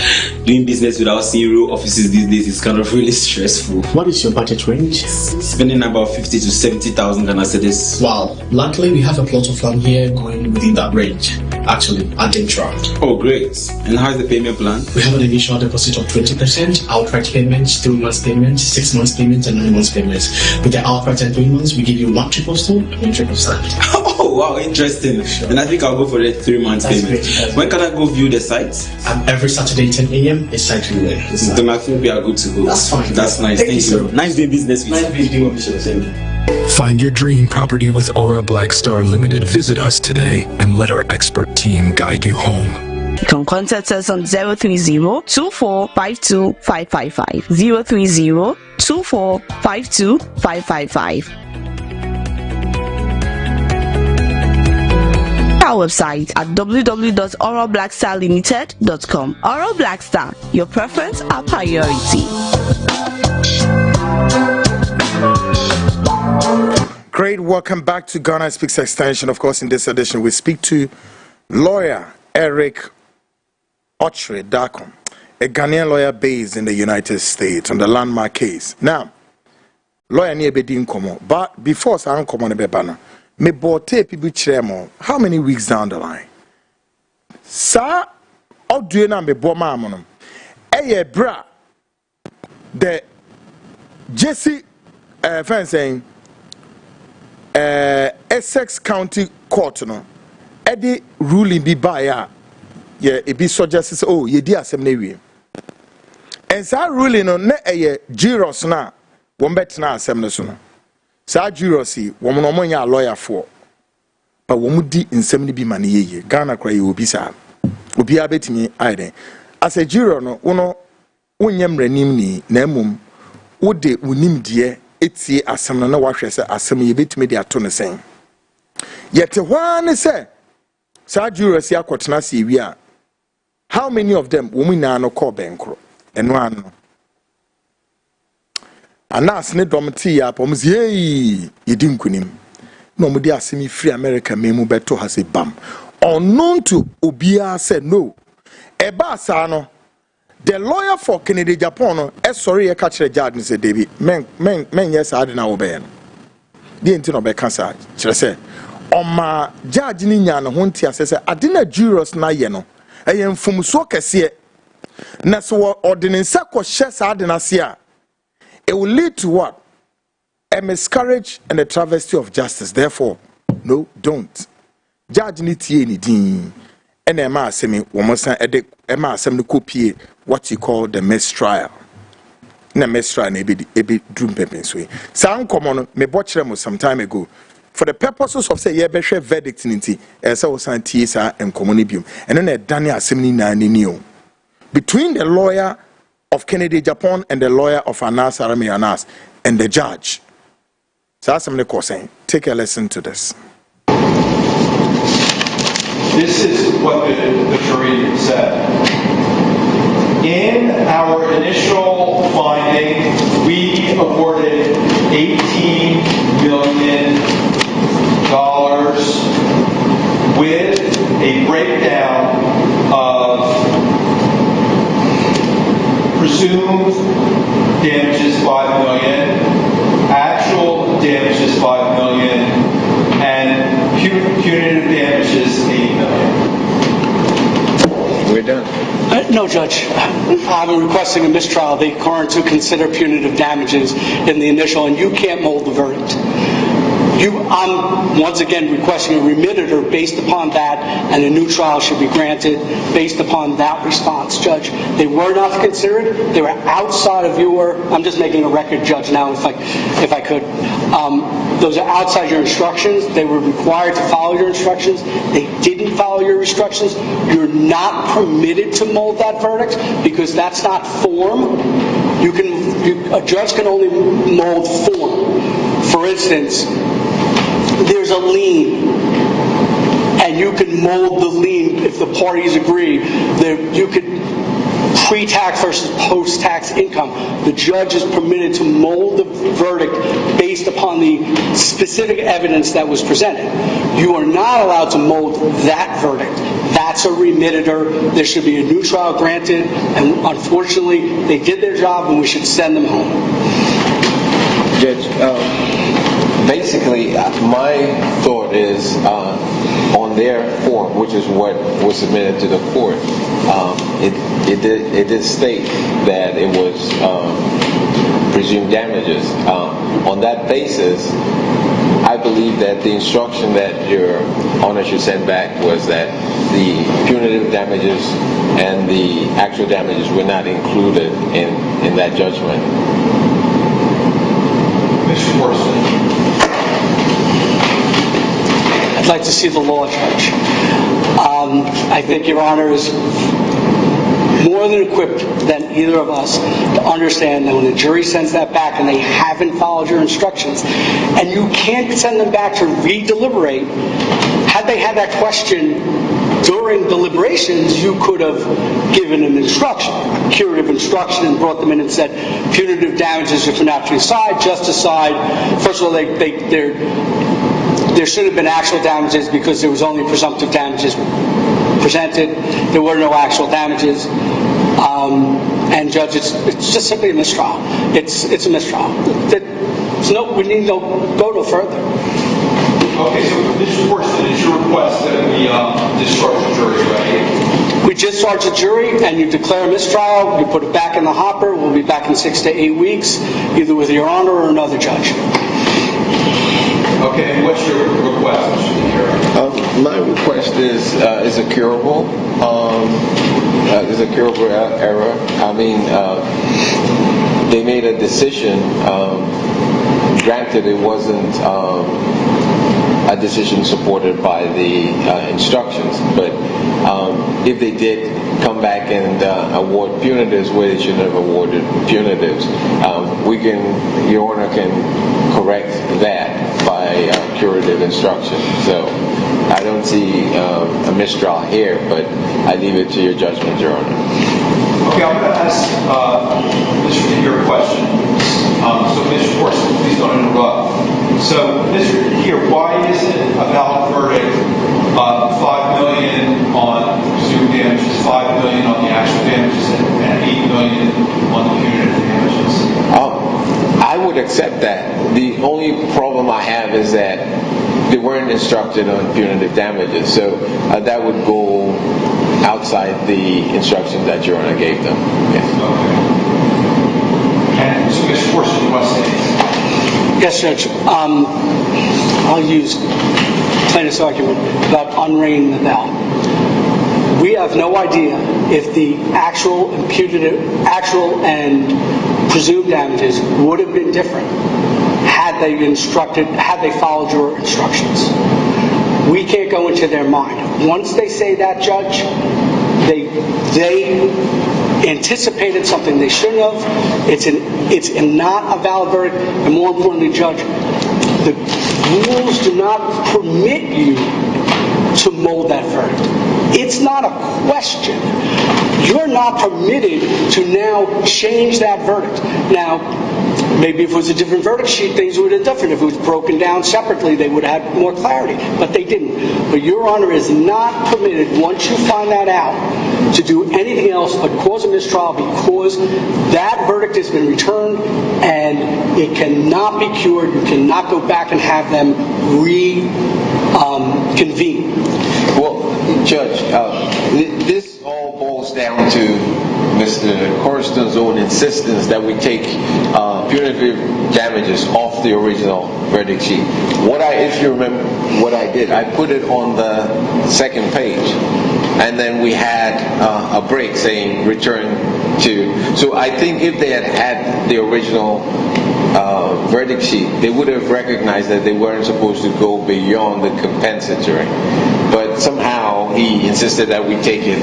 Doing business without seeing real offices these days is kind of really stressful. What is your budget range? Spending about 50 to 70,000 Ghana cedis. Wow. Luckily, we have a plot of land here going within that range. Actually, at Intract. Oh, great. And how's the payment plan? We have an initial deposit of 20%, outright payments, 3 months payments, 6 months payments, and 9 months payments. With the outright and 3 months, we give you 1 triple stone and 1 triple stand. Oh, wow, interesting. Sure. And I think I'll go for the 3 months payment. When can I go view the site? Every Saturday, 10 a.m. is site viewing. Then I think we are good to go. That's fine. That's nice. Thank you. So nice doing business with you. Find your dream property with Aura Black Star Limited. Visit us today and let our expert team guide you home. You can contact us on 030-2452-555. 030-2452-555. Our website at www.aurablackstarlimited.com. Aura Black Star, your preference, our priority. Great, welcome back to Ghana Speaks Extension. Of course, in this edition, we speak to lawyer Eric Ochre Dakom, a Ghanaian lawyer based in the United States on the landmark case. Now, lawyer ni ebedi nkomo, but before sa nkomo ne beba me bote people chemo. How many weeks down the line? Sa odue na me bo ma eye bra the Jesse friend saying Essex County Court no Eddie ruling be by yeah it be suggest oh ye di asem na wie and sa ruling no na juros na won betena asem no so no sa juros yi won no mo nya lawyer for but won di nsem ni bi ma na yeye Ghana kra ye obi sa obi abetimi aiden as a juror no wono wonyam ranim ni na emum wode wonim de etie asem no na wahwe se asem ye betimi de ato no sen yete hwa ne se sa jurors ya kwotena se wi a how many of them women na no call benkro eno ano anas ne domti ya pomzi hey yedi nkunim no mo de asemi free America memu beto ha se bam unknown to obia said no eba sa no the lawyer for Kennedy Japon no sorry e ka kire judge say David men yes ade na wo be no de enti no be kansa kire say oma judge ni nya no ho ntia say ade na jurors na ye no eye mfumso kese na so ordinance ko hye sa ade na se a it will lead to what? A miscarriage and a travesty of justice. Therefore, no, don't. Judge ni tie ni din. And Emma Semi, woman Emma Semi copy what you call the mistrial. Na mistrial ebi drum pepens way. Sound common me watch them some time ago. For the purposes of say yebehwe verdict ninti, esa wosan tie sa enkomonibium. And then Daniel Assembly na ninio. Between the lawyer of Kennedy Japon and the lawyer of Aremeyaw and the judge. So that's something saying. Take a listen to this. This is what the jury said. In our initial finding, we awarded $18 million with a breakdown of presumed damages $5 million, actual damages $5 million, and punitive damages $8 million. We're done. No, Judge. I'm requesting a mistrial. They current to consider punitive damages in the initial, and you can't mold the verdict. I'm once again requesting a remitter based upon that, and a new trial should be granted based upon that response, Judge. They were not considered. They were outside of your. I'm just making a record, Judge, now, if I could. Those are outside your instructions. They were required to follow your instructions. They didn't follow your instructions. You're not permitted to mold that verdict because that's not form. A judge can only mold form. For instance, there's a lien, and you can mold the lien if the parties agree. You could pre-tax versus post-tax income. The judge is permitted to mold the verdict based upon the specific evidence that was presented. You are not allowed to mold that verdict. That's a remitter. There should be a new trial granted, and unfortunately, they did their job, and we should send them home. Judge, basically, my thought is on their form, which is what was submitted to the court, it did state that it was presumed damages. On that basis, I believe that the instruction that your Honor should send back was that the punitive damages and the actual damages were not included in that judgment. Mr. Worsley. I'd like to see the law, Judge. I think Your Honor is more than equipped than either of us to understand that when the jury sends that back and they haven't followed your instructions, and you can't send them back to re-deliberate, had they had that question during deliberations, you could have given an instruction, a curative instruction, and brought them in and said, punitive damages are for not to decide, just decide. First of all, there should have been actual damages because there was only presumptive damages presented. There were no actual damages. And Judge, it's just simply a mistrial. It's a mistrial. We need to go no further. Okay, so this portion is your request that we discharge the jury, right? We discharge the jury and you declare a mistrial, you put it back in the hopper, we'll be back in 6 to 8 weeks, either with your honor or another judge. Okay, and what's your request, Mr. DeHiro? My request is a curable. Is a curable error. I mean, they made a decision. Granted, it wasn't a decision supported by the instructions, but if they did come back and award punitives where they shouldn't have awarded punitives, Your Honor can correct that by curative instruction. So I don't see a mistrial here, but I leave it to your judgment, Your Honor. Okay, I'm going to ask Mr. DeHiro a question. So, Mr. Forson, please don't interrupt. So, Mr. DeHiro, why is it a valid verdict $5 million on presumed damages, $5 million on the actual damages, and $8 million on the punitive damages? I would accept that. The only problem I have is that they weren't instructed on punitive damages, so that would go outside the instructions that Your Honor gave them. Yes. Okay. And so, Mr. Forson, you want to say anything? Yes, Judge. I'll use plaintiff's argument about unringing the bell. We have no idea if the actual and presumed damages would have been different had they followed your instructions. We can't go into their mind. Once they say that, Judge, they anticipated something they shouldn't have. It's not a valid verdict, and more importantly, Judge, the rules do not permit you to mold that verdict. It's not a question. You're not permitted to now change that verdict. Now, maybe if it was a different verdict sheet, things would have been different. If it was broken down separately, they would have had more clarity. But they didn't. But Your Honor is not permitted, once you find that out, to do anything else but cause a mistrial, because that verdict has been returned and it cannot be cured. You cannot go back and have them reconvene. Well, Judge, this all boils down to Mr. Corriston's own insistence that we take punitive damages off the original verdict sheet. If you remember what I did, I put it on the second page, and then we had a break saying return to. So I think if they had had the original verdict sheet, they would have recognized that they weren't supposed to go beyond the compensatory. But somehow he insisted that we take it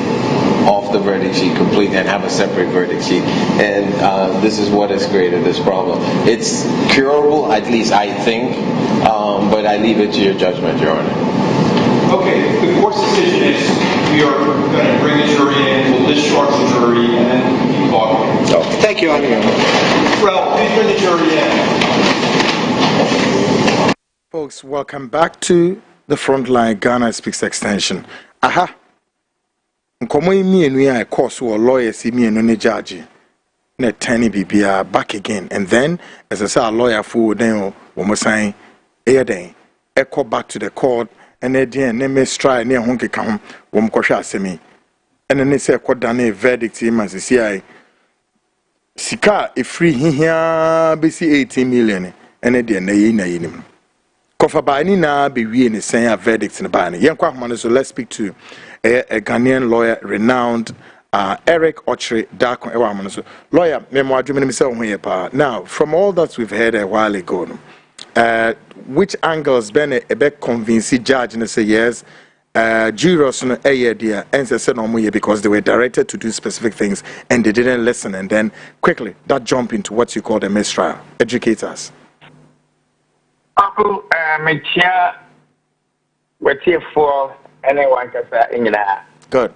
off the verdict sheet completely and have a separate verdict sheet. And this is what has created this problem. It's curable, at least I think, but I leave it to your judgment, Your Honor. Okay, the court's decision is we are going to bring the jury in, we'll discharge the jury, and then keep talking. Okay. Thank you, Your Honor. Well, please bring the jury in. Folks, welcome back to the Frontline Ghana Speaks Extension. Aha. Nkomo imienu ya course or lawyers imienu ne judge. Ne tiny BBR back again. And then, as I say, a lawyer for them, we saying, then, echo back to the court, and then, ne mistrial near Honky Kam, Womkosha Semi. And then they say, court done a verdict in Mazisi. Sika, a free here, BC 18 million, and then they Kofa Bani na be we in saying a verdict in the Bani. So let's speak to a Ghanaian lawyer, renowned Eric Ochre Darko Ewa. Lawyer, now, from all that we've heard a while ago, which angles been a bit convincing judge and say yes, jurors no dear and said no more because they were directed to do specific things and they didn't listen, and then quickly that jump into what you call the mistrial. Educate us. Uncle, Mechia, we're here for anyone can say in that. Good.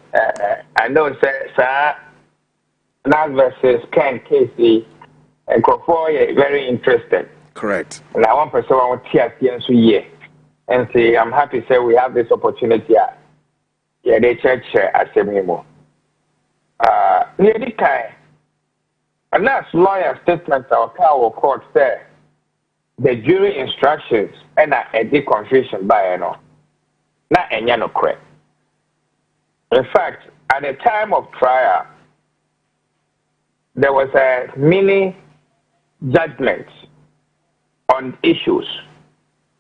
I know, sir, now versus Ken Casey and Kofoy, very interested. Correct. And I want person want to see and say, I'm happy to say we have this opportunity. Yeah, they church as a memo. Near the time, a last lawyer statement or court there. the jury instructions and a confusion by no correct. In fact, at the time of trial, there was a mini judgment on issues.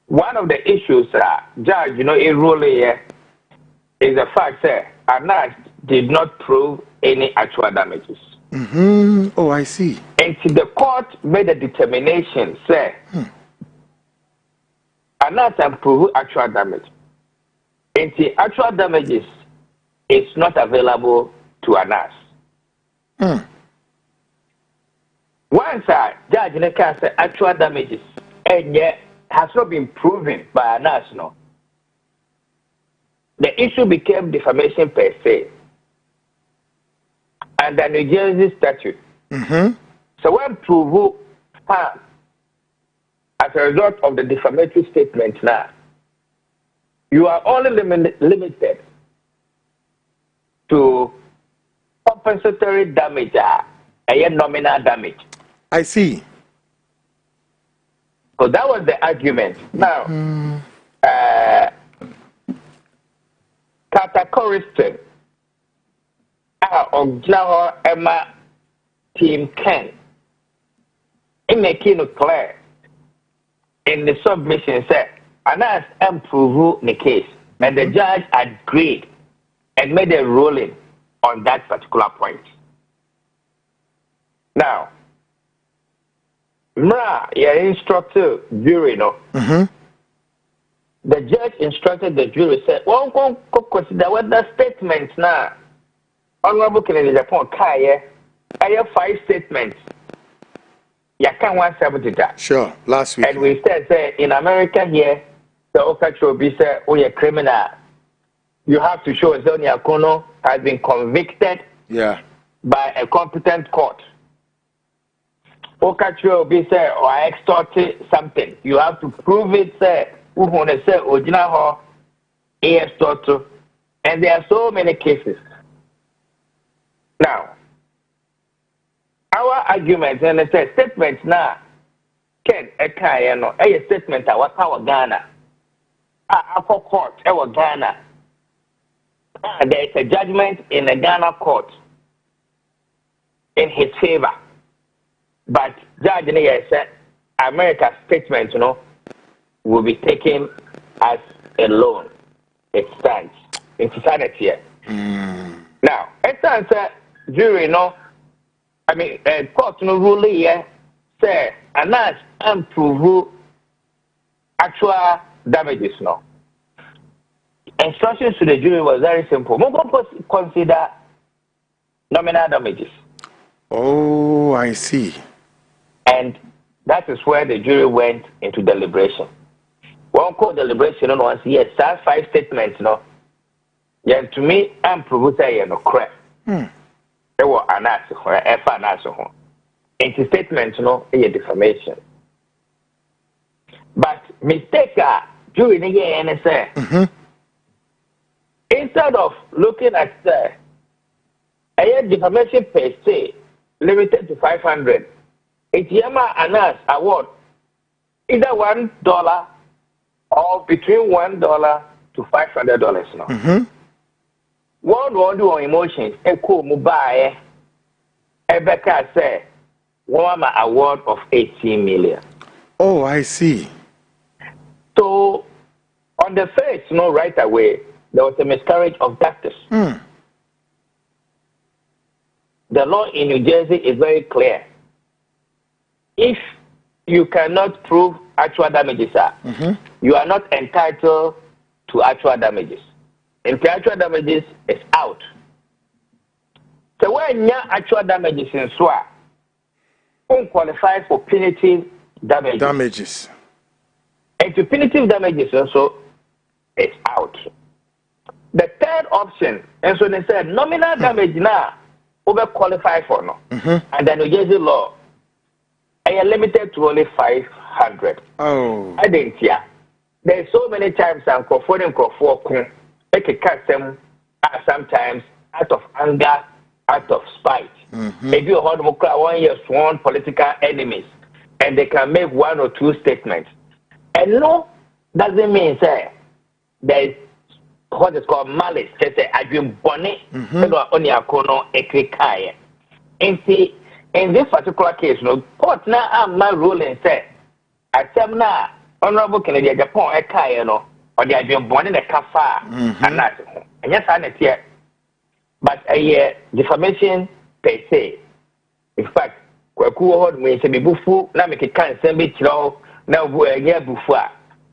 One of the issues that judge, it really is the fact that Anas did not prove any actual damages. Oh, I see. And the court made a determination, say, Anas can prove actual damage. And the actual damages is not available to Anas. Once a judge can say actual damages, and yet has not been proven by Anas, no. The issue became defamation per se, and the New Jersey statute. So when proved harm as a result of the defamatory statement now, you are only limited to compensatory damage, a nominal damage. I see. So that was the argument. Now, Katakoriston, Oglaho Emma Team Ken, in making it clear in the submission said, Anas improved the case, and the judge agreed and made a ruling on that particular point. Now, instructed jury, no. The judge instructed the jury, said, "One can consider what the statements now. Honorable Kennedy Japon, I have 5 statements. You can't 170 that. Sure, last week. And we said, say, in America here, the Okacho will be said, oh, you're criminal. You have to show Zonia Kono has been convicted by a competent court. Okacho will be said, or I extorted something. You have to prove it, say, who want to say, Ojinaho, extorted. And there are so many cases. Now, our arguments and the statements now can a statement that was our Ghana. Our court, our Ghana. There is a judgment in the Ghana court in his favor. But Judge Naya said America's statement, will be taken as a loan. It stands. It's sanity here. Now, it stands jury, court rule here say Anas improve actual damages, no. Instructions to the jury was very simple. Consider nominal damages. Oh, I see. And that is where the jury went into deliberation. One called deliberation on once, yes, that's 5 statements, no. Yeah, to me, I'm proving no crap. There were an answer for an answer. Into statements, a defamation. But mistake jury the year and say, instead of looking at a defamation per se limited to 500, it's Yama Anas award either $1 or between $1 to $500 now. What will do on emotions? A cool mobile. Ebeka say, one award of 18 million. Oh, I see. So, on the face, right away, there was a miscarriage of justice. The law in New Jersey is very clear. If you cannot prove actual damages, you are not entitled to actual damages. And the actual damages is out. So when you actual damages in SWA, don't qualify for punitive damages. And to punitive damages also, it's out. The third option, and so they said nominal damage now, over qualify for no. And the New Jersey law, I am limited to only 500. Oh. I didn't hear. There's so many times I'm confronting make a custom sometimes out of anger, out of spite. Maybe you heard 1 year sworn political enemies. and they can make 1 or 2 statements. And no doesn't mean say there is what is called malice. Say I've been bonny, only a corner a quick eye. And see, in this particular case, no court now am my ruling say I said now Honorable Canadian Japon a car, no, or they have been born in a cafa and that. And yes, I know here. But a defamation per se. In fact,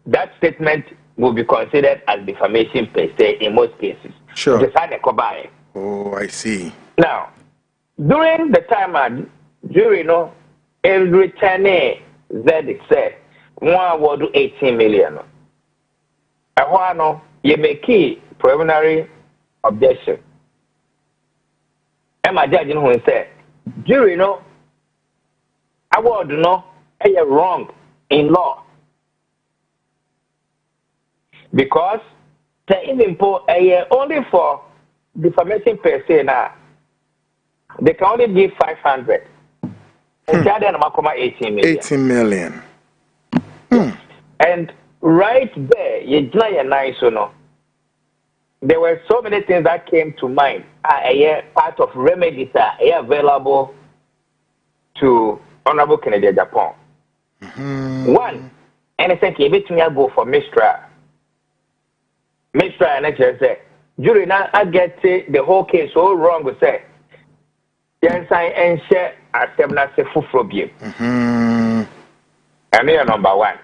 that statement will be considered as defamation per se in most cases. Sure. Oh, I see. Now, during the time jury, no, every Chinese verdict said 1 award 18 million. I want no, you make key preliminary objection. And my judge who said, jury, no, award no, are wrong in law. Because the even only for defamation per se now, they can only give 500. And 18 million. 18 million. And right there, you nice, you know. There were so many things that came to mind. Part of remedies are available to Honorable Canadian Japon. One, anything you bet me go for mistrial. Mistrial, and I say, jury now I get the whole case so wrong. We say, yes, I and share as them not say full problem. And here number 1.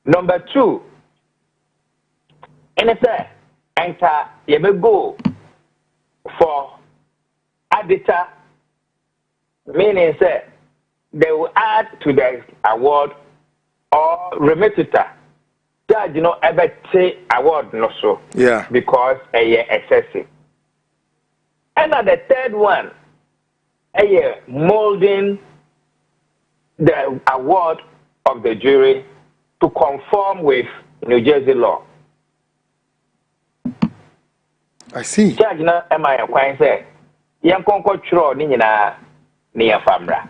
Number 2, and I say, enter you may go for editor, meaning say they will add to the award or remitter. Judge, you know, ever say award no so. Yeah. Because excessive. And the third one, molding the award of the jury to conform with New Jersey law. I see. Judge, na am I inquiring say, young conquer chro ni na near famra.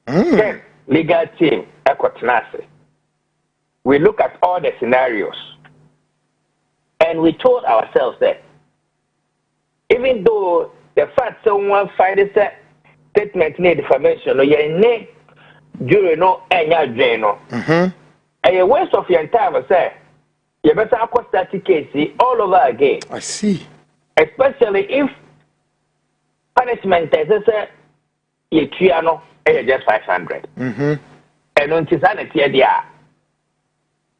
Then legal team equatenase. We look at all the scenarios, and we told ourselves that even though the fact someone find a statement need defamation, or your name jury no enya journal, a waste of your time, say. You better acquire that case all over again. I see. Especially if punishment is you triano, just 500. And until sanity,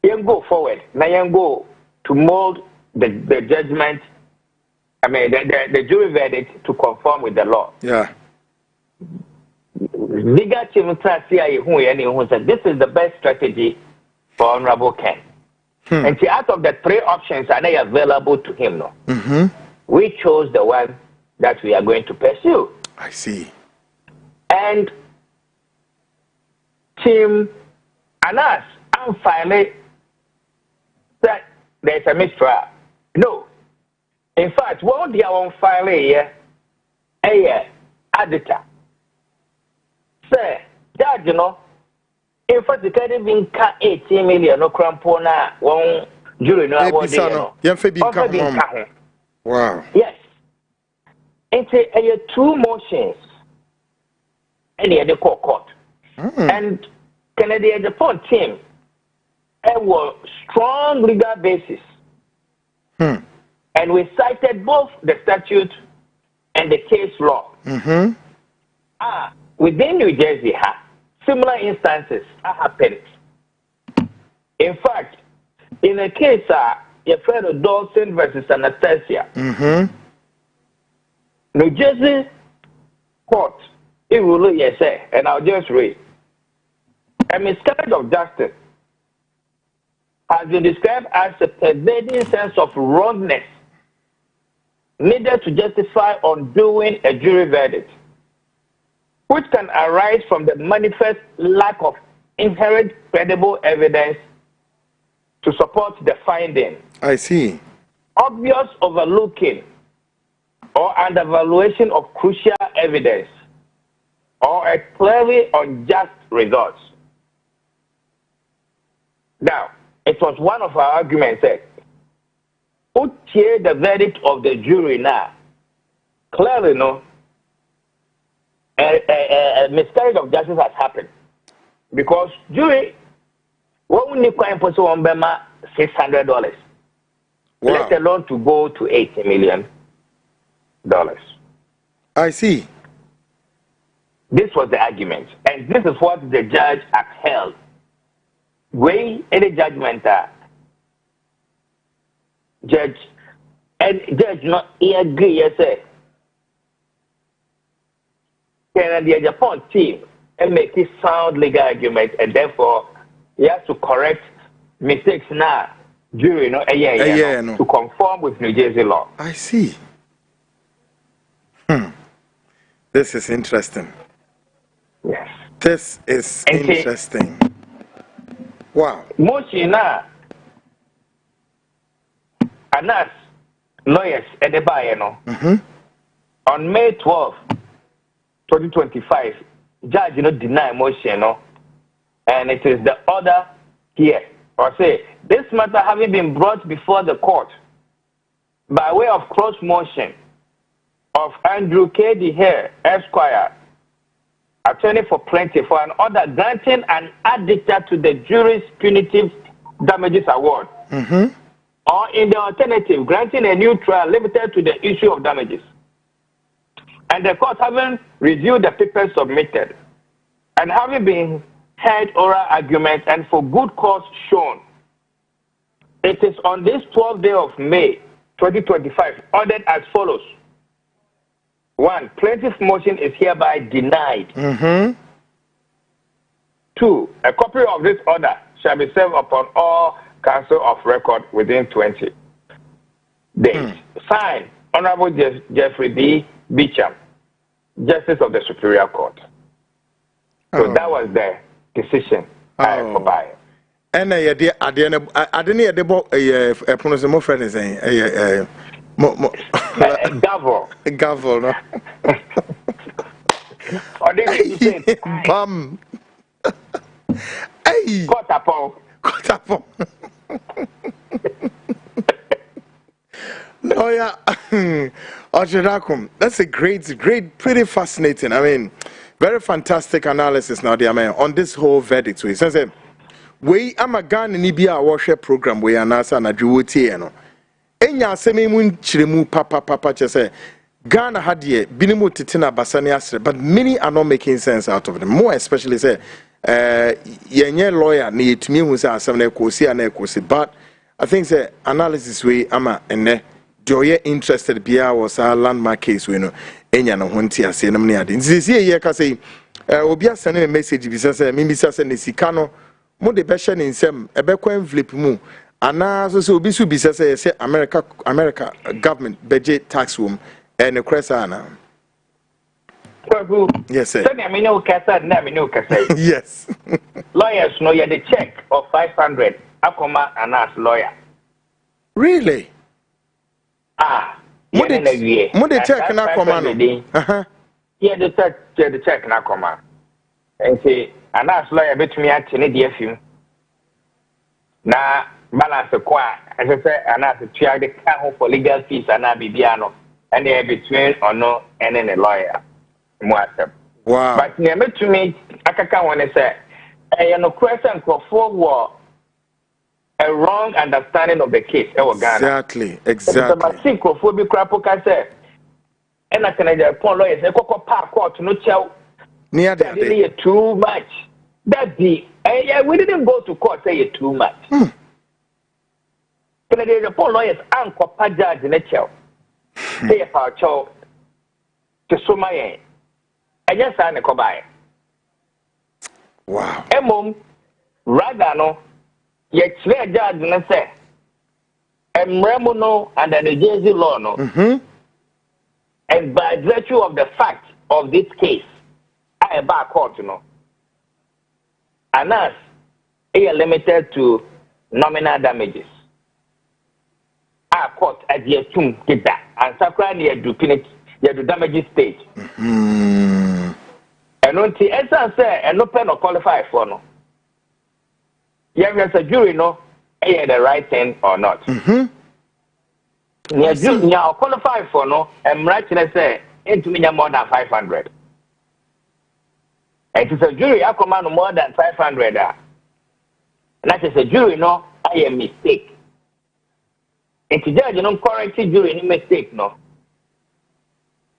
you go forward. Now you go to mold the judgment. I mean the jury verdict to conform with the law. Yeah. Legal team who said this is the best strategy for Honorable Ken. And see, out of the 3 options are they available to him, no? We chose the one that we are going to pursue. I see. And Team Anas, I'm finally that there's a mistrial. No. In fact, what they are on file here, editor. Say, Judge, you know, in fact, the credit being cut 18 million no crampona one jury no award. Wow. Yes. It's 2 motions. And the court. And Canadian Japon team was strong legal basis. And we cited both the statute and the case law. Within New Jersey, similar instances are happening. In fact, in a case, your friend of Dawson versus Anastasia, New Jersey court, it will yes, and I'll just read. A miscarriage of justice has been described as a pervading sense of wrongness needed to justify undoing a jury verdict, which can arise from the manifest lack of inherent credible evidence to support the finding. I see. Obvious overlooking or undervaluation of crucial evidence, or a clearly unjust result. Now, it was one of our arguments that who hear the verdict of the jury now, clearly no, a miscarriage of justice has happened. Because jury, what we need to put on Bema $600, wow, let alone to go to $80 million. I see. This was the argument, and this is what the judge upheld. Way any judgment judge not agree, yes, sir. Can the Agyapong team and make this sound legal argument, and therefore he has to correct mistakes now during to conform with New Jersey law. I see. This is interesting. Yes. This is interesting. Wow. Moshina Anas lawyers at the Bayano on May 12, 2025, judge deny motion, and it is the order here, or say this matter having been brought before the court by way of cross motion of Andrew K. D. Hare, Esquire, attorney for plaintiff, for an order granting an addition to the jury's punitive damages award, or in the alternative, granting a new trial limited to the issue of damages. And the court having reviewed the papers submitted, and having been heard oral arguments and for good cause shown, it is on this 12th day of May 2025 ordered as follows. 1. Plaintiff's motion is hereby denied. 2. A copy of this order shall be served upon all counsel of record within 20 days. Signed, Honorable Jeffrey D. Beecham, Justice of the Superior Court. So that was the decision for buyer. And I didn't hear the pronounce my friend is saying gavel, no? Or they say bum. Hey, Kotapong. No, yeah. Ojedakum, that's a great, pretty fascinating. I mean, very fantastic analysis now, dear man, on this whole verdict. So he says, we am a gun in Ibia worship program, we are Nasa and a Juwotieno. Enya semi mun chiremu papa chese Ghana had ye binimu titina basani asre, but many are not making sense out of them. More especially say yenye lawyer ni to me who say asamne kosi ane kosi. But I think say analysis we ama ene do ye interested bia was a landmark case we know enya no honti ase na mni ade. Nzizi ye ka say obi asane a message bi say mimi say ne sika no mo de be hye ne nsem ebe kwa envelope mu. Ana so obi su bi say America government budget tax room and the cressana. Yes, sir. Yes. Lawyers know you the check of 500 Akoma and ask lawyer. Really? Mode check na Akoma. Yeah, the check na Akoma. And say and ask lawyer bet me at any DFU. Na balance the qua, as I said, and as a chair, the count for legal fees and Bibiano, and they are between or no, and then a lawyer. Wow. But never to me, I can't want to say, I no question for war a wrong understanding of the case. Exactly. But synchrophobic crapoka say, and I can Agyapong lawyers, a cocoa park court, no child, near that too much. That be, we didn't go to court, say it too much. The Agyapong lawyers and Papa judge in a child. Say if our child to Sumaye. I just signed a combine. Wow. Mom, rather no, yet clear judge and say, Remuno under the Jersey law, no. And by virtue of the fact of this case, I am back court, you know. And us, they are limited to nominal damages. Our court at the assume get that, and Sakra near do damages stage. And And until Esa say and no pen or qualify for no. Yeah, as a jury, no, the right thing or not. Yeah, qualify for no, and right to say into me more than 500. It is a jury, I command more than 500. And that is a jury, no, I am mistake. It's judge, no, correct jury, any mistake, no.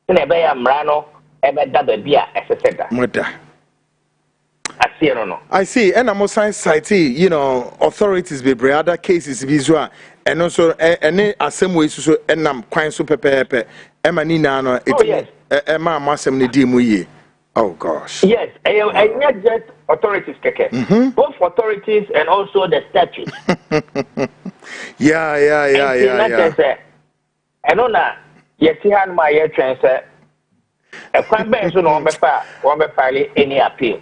And I am Rano, ever double beer, as I said that. I see, and I'm also citing, you know, authorities be other cases visual, and also any assembly so and I'm quite super pepe. Emma Nina, it's Emma Massam Nidimuye. Oh gosh. Yes, I not just authorities, Keke. Both authorities and also the statute. Yeah. I don't know. Yes, he had my ear transfer. A crime bench on file any appeal.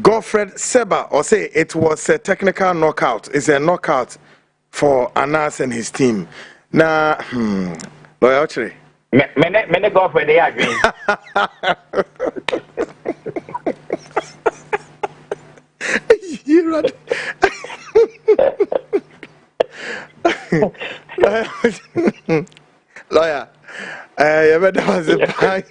Godfred Seba or say it was a technical knockout. It's a knockout for Anas and his team. Now, loyalty. Many Godfred they are green. You're right. Lawyer, you better was a I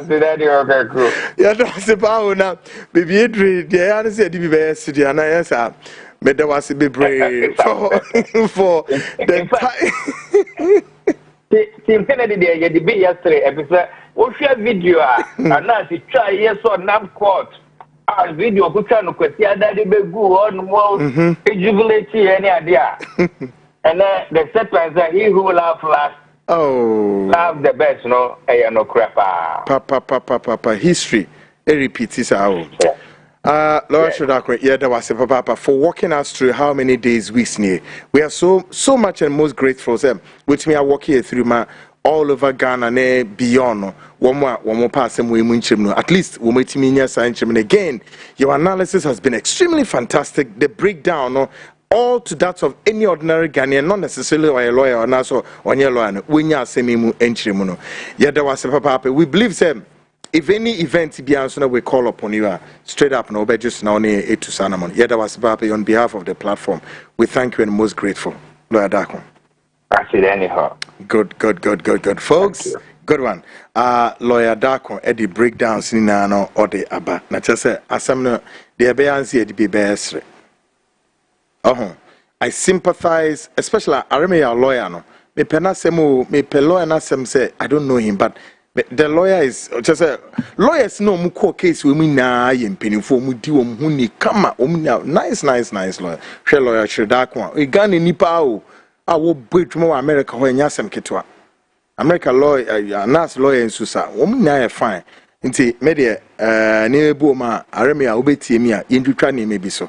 said that you're okay, cool. Yeah, that's the power now. Baby, Adrian, the answer said to be best, and I answer. But there was a bit brave for the time. Team Kennedy, they debate yesterday. Episode, what's your video? And now she try yes or nam court. Our video, which are no question that they be go on more jubilate any idea. And then the sentence that he who laugh last. Oh, laugh the best, no, no crap. Papa, history. It repeats itself. Laura Shodakwe, yeah, that was a papa for walking us through how many days, weeks near. We are so much and most grateful, Sam, which me are walking through my all over Ghana and beyond. One more pass and we at least we meet me and again. Your analysis has been extremely fantastic. The breakdown, all to that of any ordinary Ghanaian, not necessarily a lawyer or also on your lawyer. When you are saying entry, yeah, that was a papa. We believe them. If any event be answered, we call upon you straight up. No, but just now near to Sanamon. Yeah, that was Papa on behalf of the platform. We thank you and most grateful, Lawyer Darko. I see anyhow. Good, folks. Good one. Lawyer Darko, Eddie breakdowns in Nano or the Abba. Not just say, Asamno, the Abeyansi Eddie be best. I sympathize, especially Aremeyaw lawyer. No, me penasemu, me pelo and asem say I don't know him, but the lawyer is just a lawyers no muko case we mean na yen penny for mudi huni kama nice lawyer. She lawyer Shredakwa. We Ghana nipa o. I will break more America when yasem ketwa. America lawyer, nas lawyer in Susa. Woman na fine. Inti media nebu ma Aremeyaw ubeti emia yendutwa ni maybe so.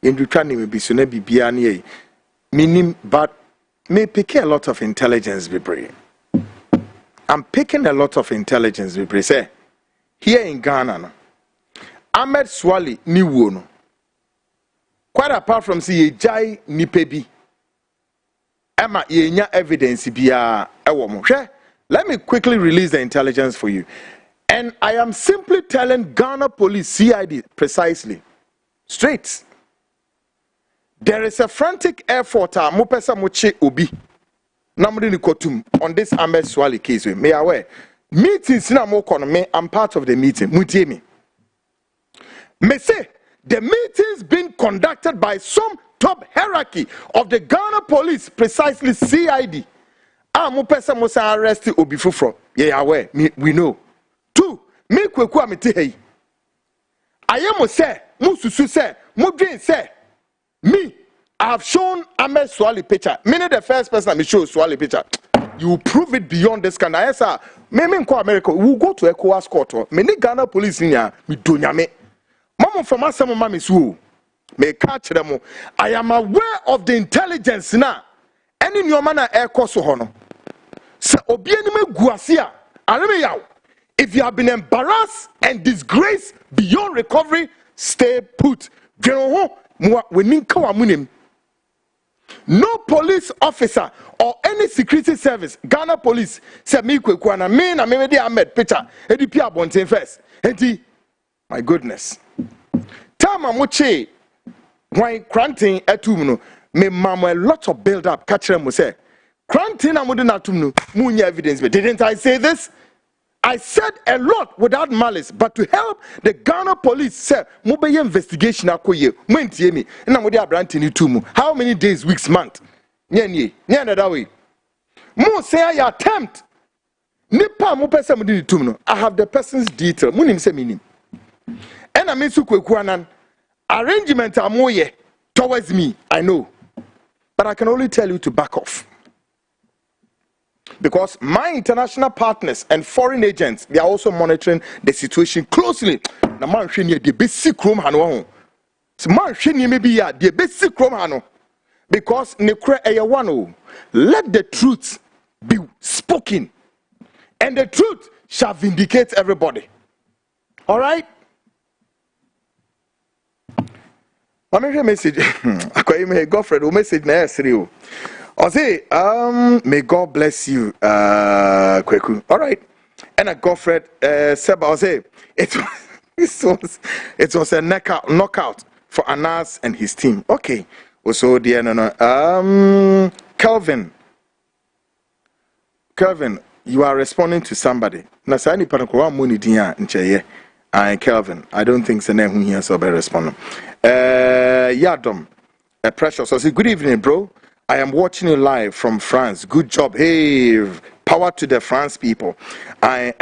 Yendutwa ni maybe so ne bibia ni minim but may pick a lot of intelligence be brave. I'm picking a lot of intelligence, we say. Here in Ghana, no. Ahmed Swali Niwo, no. Quite apart from see Jai Nipebi, Emma Yenya evidence biya ewomo. Let me quickly release the intelligence for you. And I am simply telling Ghana Police CID precisely, straight. There is a frantic effort mopesa moche obi. On this Ahmed Swali case, me aware. Meetings na mo kono me, I'm part of the meeting. Mutie me. Me say the meetings being conducted by some top hierarchy of the Ghana Police, precisely CID. Mo pesa mo say arrest obi fufro. Yeah, aware. We know. 2. Me kweku amete hey. Ayemo say, mo susu say, mo dream say. Me I have shown Ahmed Swali picture. Meaning the first person I show Swali picture. You prove it beyond this kind. Yes, sir. Me in America. We go to ECOWAS court. Me ni Ghana police in here. Me do nyame. Mama from us, mama su. Me catch them. I am aware of the intelligence now. Any new man air course hono. Se obieni me guasia. Aremeyaw. If you have been embarrassed and disgraced beyond recovery, stay put. We ninka wa munim. no police officer or any security service, Ghana police, say me kwekwana, me na me dey Ahmed Peter, EDP abonten first. Enti, my goodness. Tama moche, why granting etum no, me mama a lot of build up, catch them say, granting amudu natum no, munya evidence, but didn't I say this? I said a lot without malice, but to help the Ghana police say, "Mobile investigation akoye, mwentie me." Na mo dey abranti ni tumu. How many days, weeks, month? Nye that way. Mo say I attempt. Nipa mo pese mo di tumu no. I have the person's detail. Mo nim se minim. And I mean su kwekuanan. Arrangement amoye towards me. I know, but I can only tell you to back off. Because my international partners and foreign agents, they are also monitoring the situation closely. Na man hwene the basic room hano. So man hwene maybe ya the basic room hano. Because nekre eyawano. Let the truth be spoken, and the truth shall vindicate everybody. All right. My message. Akoye me girlfriend o message na yesiri. I say, may God bless you, Kweku. All right. And a Godfred Seba, I say, it was a knockout for Anas and his team. Okay. Also, Kelvin, you are responding to somebody. Na sani panakwa muni diya ncheye. Kelvin, I don't think Sene who here so be responding. Yadom, Precious. I say, good evening, bro. I am watching you live from France. Good job. Hey, power to the France people. Frank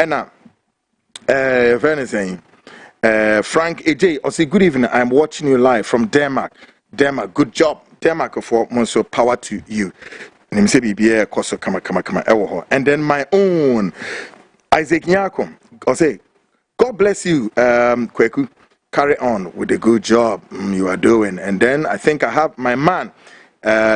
AJ, I say good evening. I am watching you live from Denmark. Good job. Denmark for so power to you. And then my own Isaac Nyako. I say, God bless you, Kweku. Carry on with the good job you are doing. And then I think I have my man.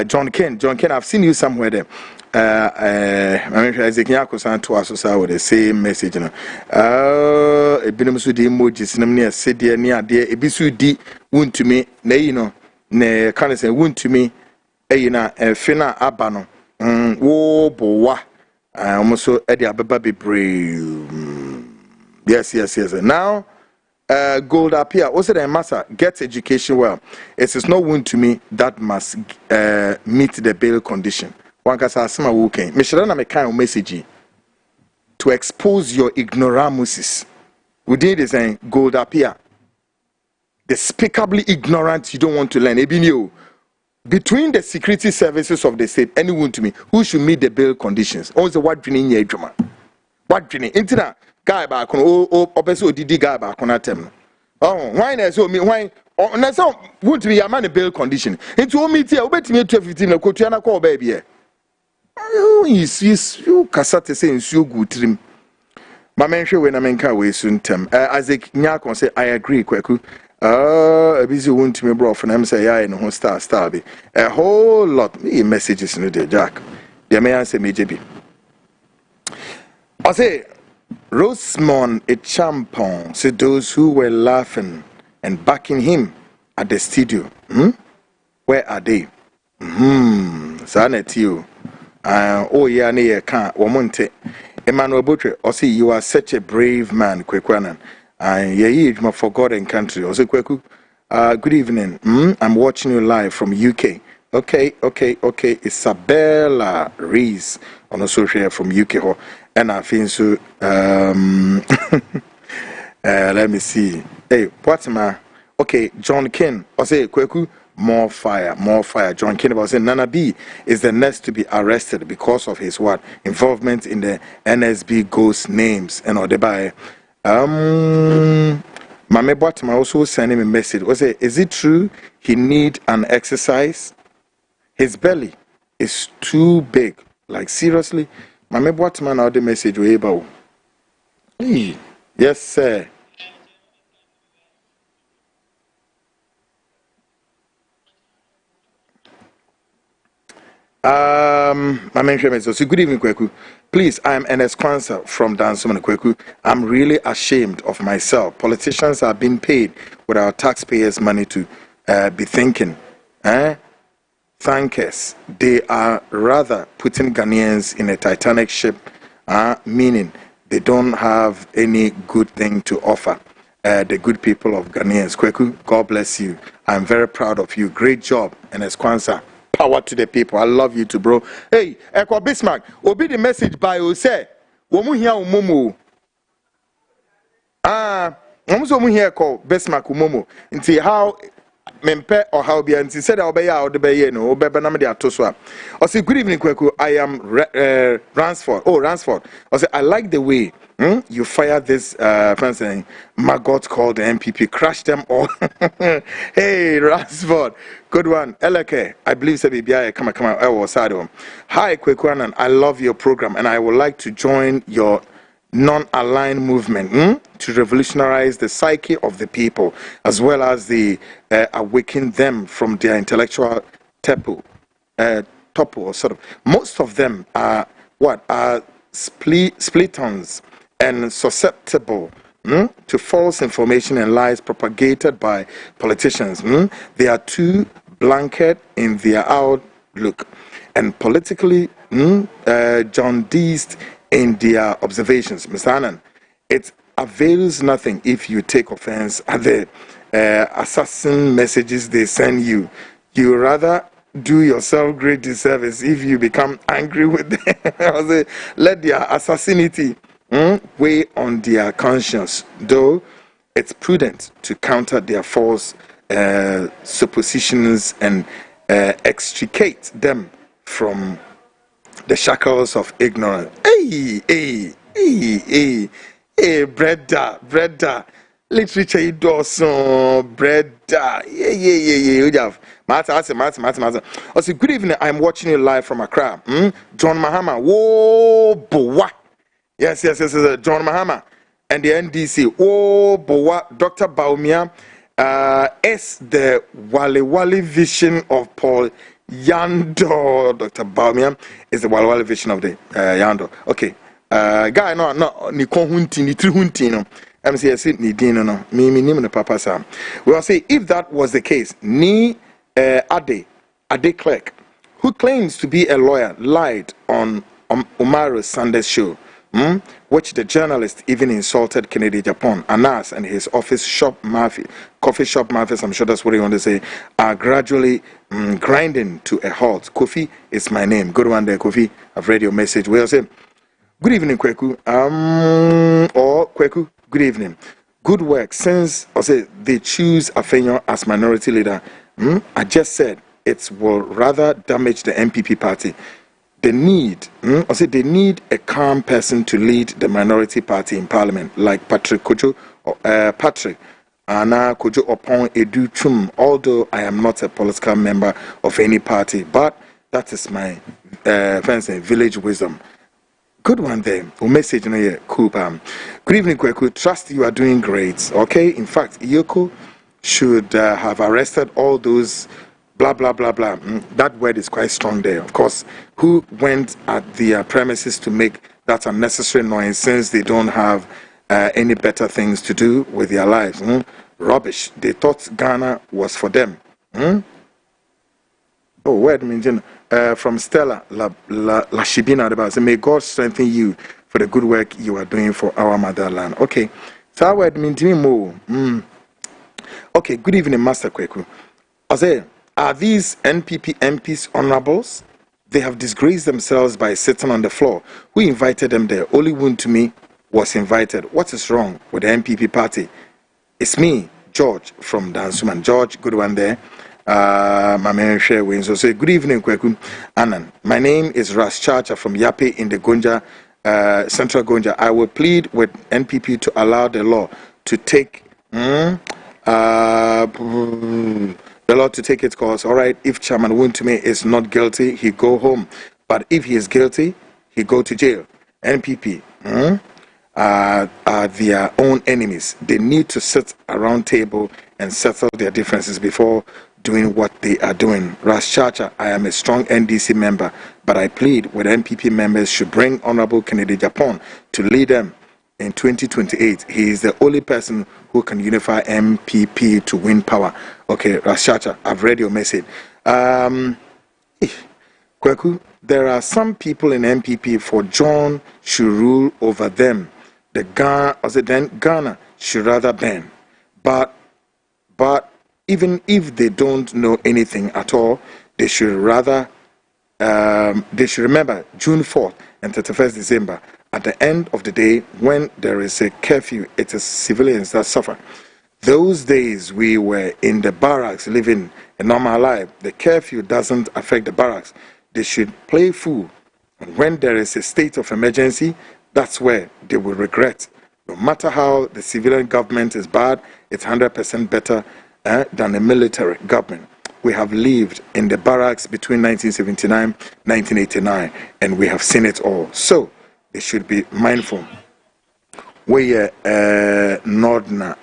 John Ken, I've seen you somewhere there. Isaac Nyako san to us with the same message. A binomusu di emojis near city near there. A bisu di Wontumi, ne ne can say Wontumi, fina abano. Wo boa. Almost Eddie Ababa be brave. Yes. Now. Gold appear. Also, the master gets education well. It is not Wontumi that must meet the bail condition. One can say, "Asma wuken." Mishra me kind of message to expose your ignoramuses. We did the saying gold appear. Despicably ignorant. You don't want to learn. Ebinio between the security services of the state, any Wontumi who should meet the bail conditions. Also, what drinking ye drama? What drinking? Internet. Guy back on obeso didi guy back on atem. Oh, why na so me why na so would be a man bail condition. Into o meet here obetimi 12:15 na kotua na call baby here. Oh, is you kasate say nsu good trim. Ma menhwe we na menka we su ntem. Isaac Nyako say I agree Kweku. Busy Wontumi bro for them say yeah no star be. A whole lot me messages in the Jack. The man say me JB. I say Rosemont Agyapong said those who were laughing and backing him at the studio. Where are they? Sanetio. Oh, yeah, near can't. Womonte. Emmanuel Butre. I see you are such a brave man, Kwekwanan. Yeah, my forgotten country. I say, Kweku. Good evening. I'm watching you live from UK. Okay. Isabella Rees on the social from UK. And I think so. Let me see. Hey, what's my okay? John Ken. I say, Kweku, more fire. John Ken was saying Nana B is the next to be arrested because of his what involvement in the NSB ghost names and all the by. Mame Bottom also sent him a message. I say, is it true he need an exercise? His belly is too big. Like seriously. Mame Boatman out the message way about. Yes, sir. Mame so good evening, Kweku. Please, I am Ernest Kwanzaa from Dansoman, Kweku. I'm really ashamed of myself. Politicians are being paid with our taxpayers' money to be thinking tankers, they are rather putting Ghanaians in a Titanic ship, meaning they don't have any good thing to offer. The good people of Ghanaians. Kweku, God bless you. I'm very proud of you. Great job. And Kwanzaa, power to the people. I love you too, bro. Hey, Ekwa Bismarck, obi the message by you say, womu here umumu. Womu here call Bismarck umumu. Until how mempe or how be and said I'll be out the bay no bebanam de atoswa. I say good evening, Kweku. I am Ransford. Oh, Ransford. I say I like the way you fire this saying maggot called the MPP, crush them all. Hey, Ransford, good one. Eleke, I believe Sabi come on. Hi, Kwekwanan, I love your program and I would like to join your non-aligned movement to revolutionize the psyche of the people as well as the awaken them from their intellectual topple or sort of. Most of them are splittons and susceptible to false information and lies propagated by politicians. They are too blanket in their outlook and politically jaundiced in their observations. Mr. Annan, it avails nothing if you take offense at the assassin messages they send you. You rather do yourself great disservice if you become angry with them. Let their assassinity weigh on their conscience, though it's prudent to counter their false suppositions and extricate them from the shackles of ignorance. Hey, brother. Literature you do so, brother. Yeah. Mata. I say, good evening. I'm watching you live from Accra. John Mahama. Whoa, boy. Yes. John Mahama and the NDC. Oh, boy. Dr. Baumia is the Wale vision of Paul Yando. Dr. Baumia is the Wale vision of the Yando. Okay. Guy, no, ni kohunti, ni trihunti, no. MCS ni dino, no. Me no papa sam. We will say, if that was the case, ni Ade Clerk, who claims to be a lawyer, lied on Umaru Sanders' show, which the journalist even insulted Kennedy Japon, Anas and his coffee shop mafias, I'm sure that's what you want to say, are gradually grinding to a halt. Kofi is my name. Good one there, Kofi. I've read your message. We'll say, good evening, Kweku. Or Kweku, good evening. Good work. Since they choose Afenyo as minority leader, I just said it will rather damage the MPP party. They need a calm person to lead the minority party in parliament, like Patrick Kojo, Anna Kojo Opon Edu Chum. Although I am not a political member of any party, but that is my village wisdom. Good one there. Message in here. Cool. Good evening, Kweku. Trust you are doing great. Okay. In fact, Yoko should have arrested all those blah blah blah blah. That word is quite strong there. Of course, who went at the premises to make that unnecessary noise since they don't have any better things to do with their lives? Rubbish. They thought Ghana was for them. Oh, word means from Stella La Shibina about. May God strengthen you for the good work you are doing for our motherland. Okay, so our word means more. Okay, good evening, Master Kweku. Are these NPP MPs honorables? They have disgraced themselves by sitting on the floor. Who invited them there? Only Wontumi was invited. What is wrong with the NPP party? It's me, George from Dansuman. George, good one there. My man share wins. So say good evening, Kweku Annan. My name is Ras Chacha from Yape in the Gonja, Central Gonja. I will plead with NPP to allow the law to take the law to take its course. All right, if Chairman Wontumi is not guilty, he go home. But if he is guilty, he go to jail. NPP are their own enemies. They need to sit around table and settle their differences before doing what they are doing. Ras Chacha, I am a strong NDC member, but I plead with NPP members should bring Honorable Kennedy Japon to lead them in 2028. He is the only person who can unify MPP to win power. Okay, Ras Chacha, I've read your message. Kweku, there are some people in MPP for John should rule over them. The Ghana should rather ban. But even if they don't know anything at all, they should remember June 4th and 31st December. At the end of the day, when there is a curfew, it is civilians that suffer. Those days we were in the barracks living a normal life. The curfew doesn't affect the barracks. They should play fool. And when there is a state of emergency, that's where they will regret. No matter how the civilian government is bad, it's 100% better than the military government. We have lived in the barracks between 1979 1989, and we have seen it all. So they should be mindful. We Nordna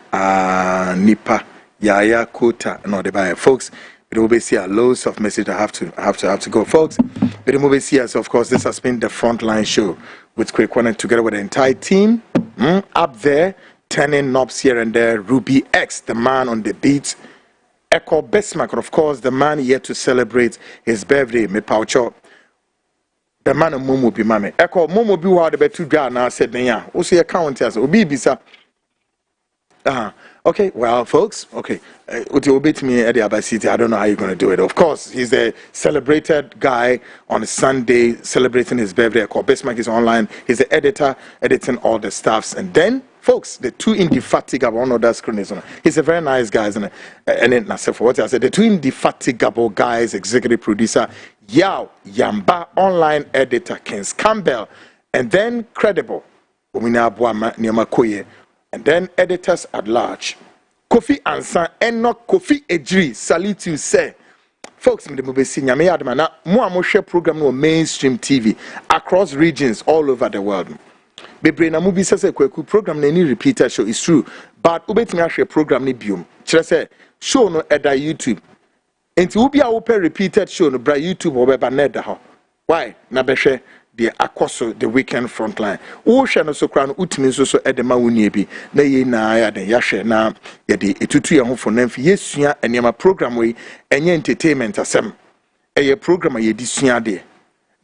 Nipa Yaya Kota no the buy folks. We will be see loads of messages. I have to go, folks. We will be see us. Of course, this has been the Frontline Show with Quick One, together with the entire team up there, turning knobs here and there. Ruby X, the man on the beat. Echo Besmak, of course, the man here to celebrate his birthday. Me paucho. The man of Momo be mame. Echo Momo be what the betu now said Naya. Also account as Obi bisa. Okay, well, folks, okay. Uti obey me at the Abasiti. I don't know how you're gonna do it. Of course, he's a celebrated guy on a Sunday celebrating his birthday. Echo Besmak is online. He's the editor, editing all the stuffs, and then folks, the two indefatigable, one of that screen is on. He's a very nice guy, isn't it? And then, for what I said, the two indefatigable guys, executive producer, Yao Yamba, online editor, Kens Campbell, and then credible, and then editors at large, Kofi Ansan, and not Kofi Ejri, salute you, say. Folks, me the movie senior, me admana, mo share program no mainstream TV across regions all over the world. Bebre na movie says Kweku program na any repeated show is true, but ubetimi ahwe program ni biom kire say show no eda YouTube enti ubi a open repeated show no bra YouTube obeba na eda ho why na behwe the akoso the weekend frontline wo hwe no so kra no utimi so edema woni bi na ye na ya den ya hwe na ye de etutu ye ho fo na mfi yesua enema program we enye entertainment asem eye program ye di sua de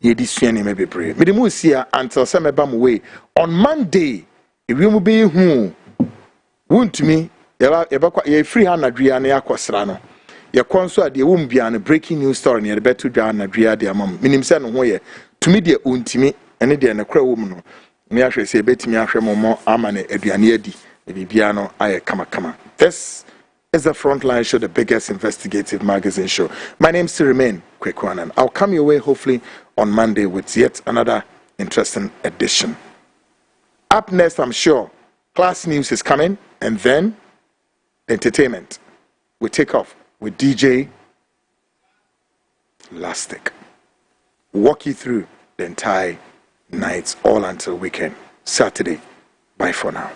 ye di sua ne mebebre me de mu sia until some eba mu way on Monday if you be hu Wontumi ye free anadria na yakosra no ye konso ade wo mbia no breaking news story ne beto dwa anadria de amam minim se no ho ye tumi de ontimi ene de ne kra wo mu no me ahwe se betimi ahwe momo ama ne aduane adi e bibia no aye kama kama. This is the Frontline Show, the biggest investigative magazine show. My name still remain Quick One, and I'll come your way hopefully on Monday with yet another interesting edition. Up next, I'm sure class news is coming, and then entertainment. We take off with DJ Lastic. Walk you through the entire night, all until weekend. Saturday. Bye for now.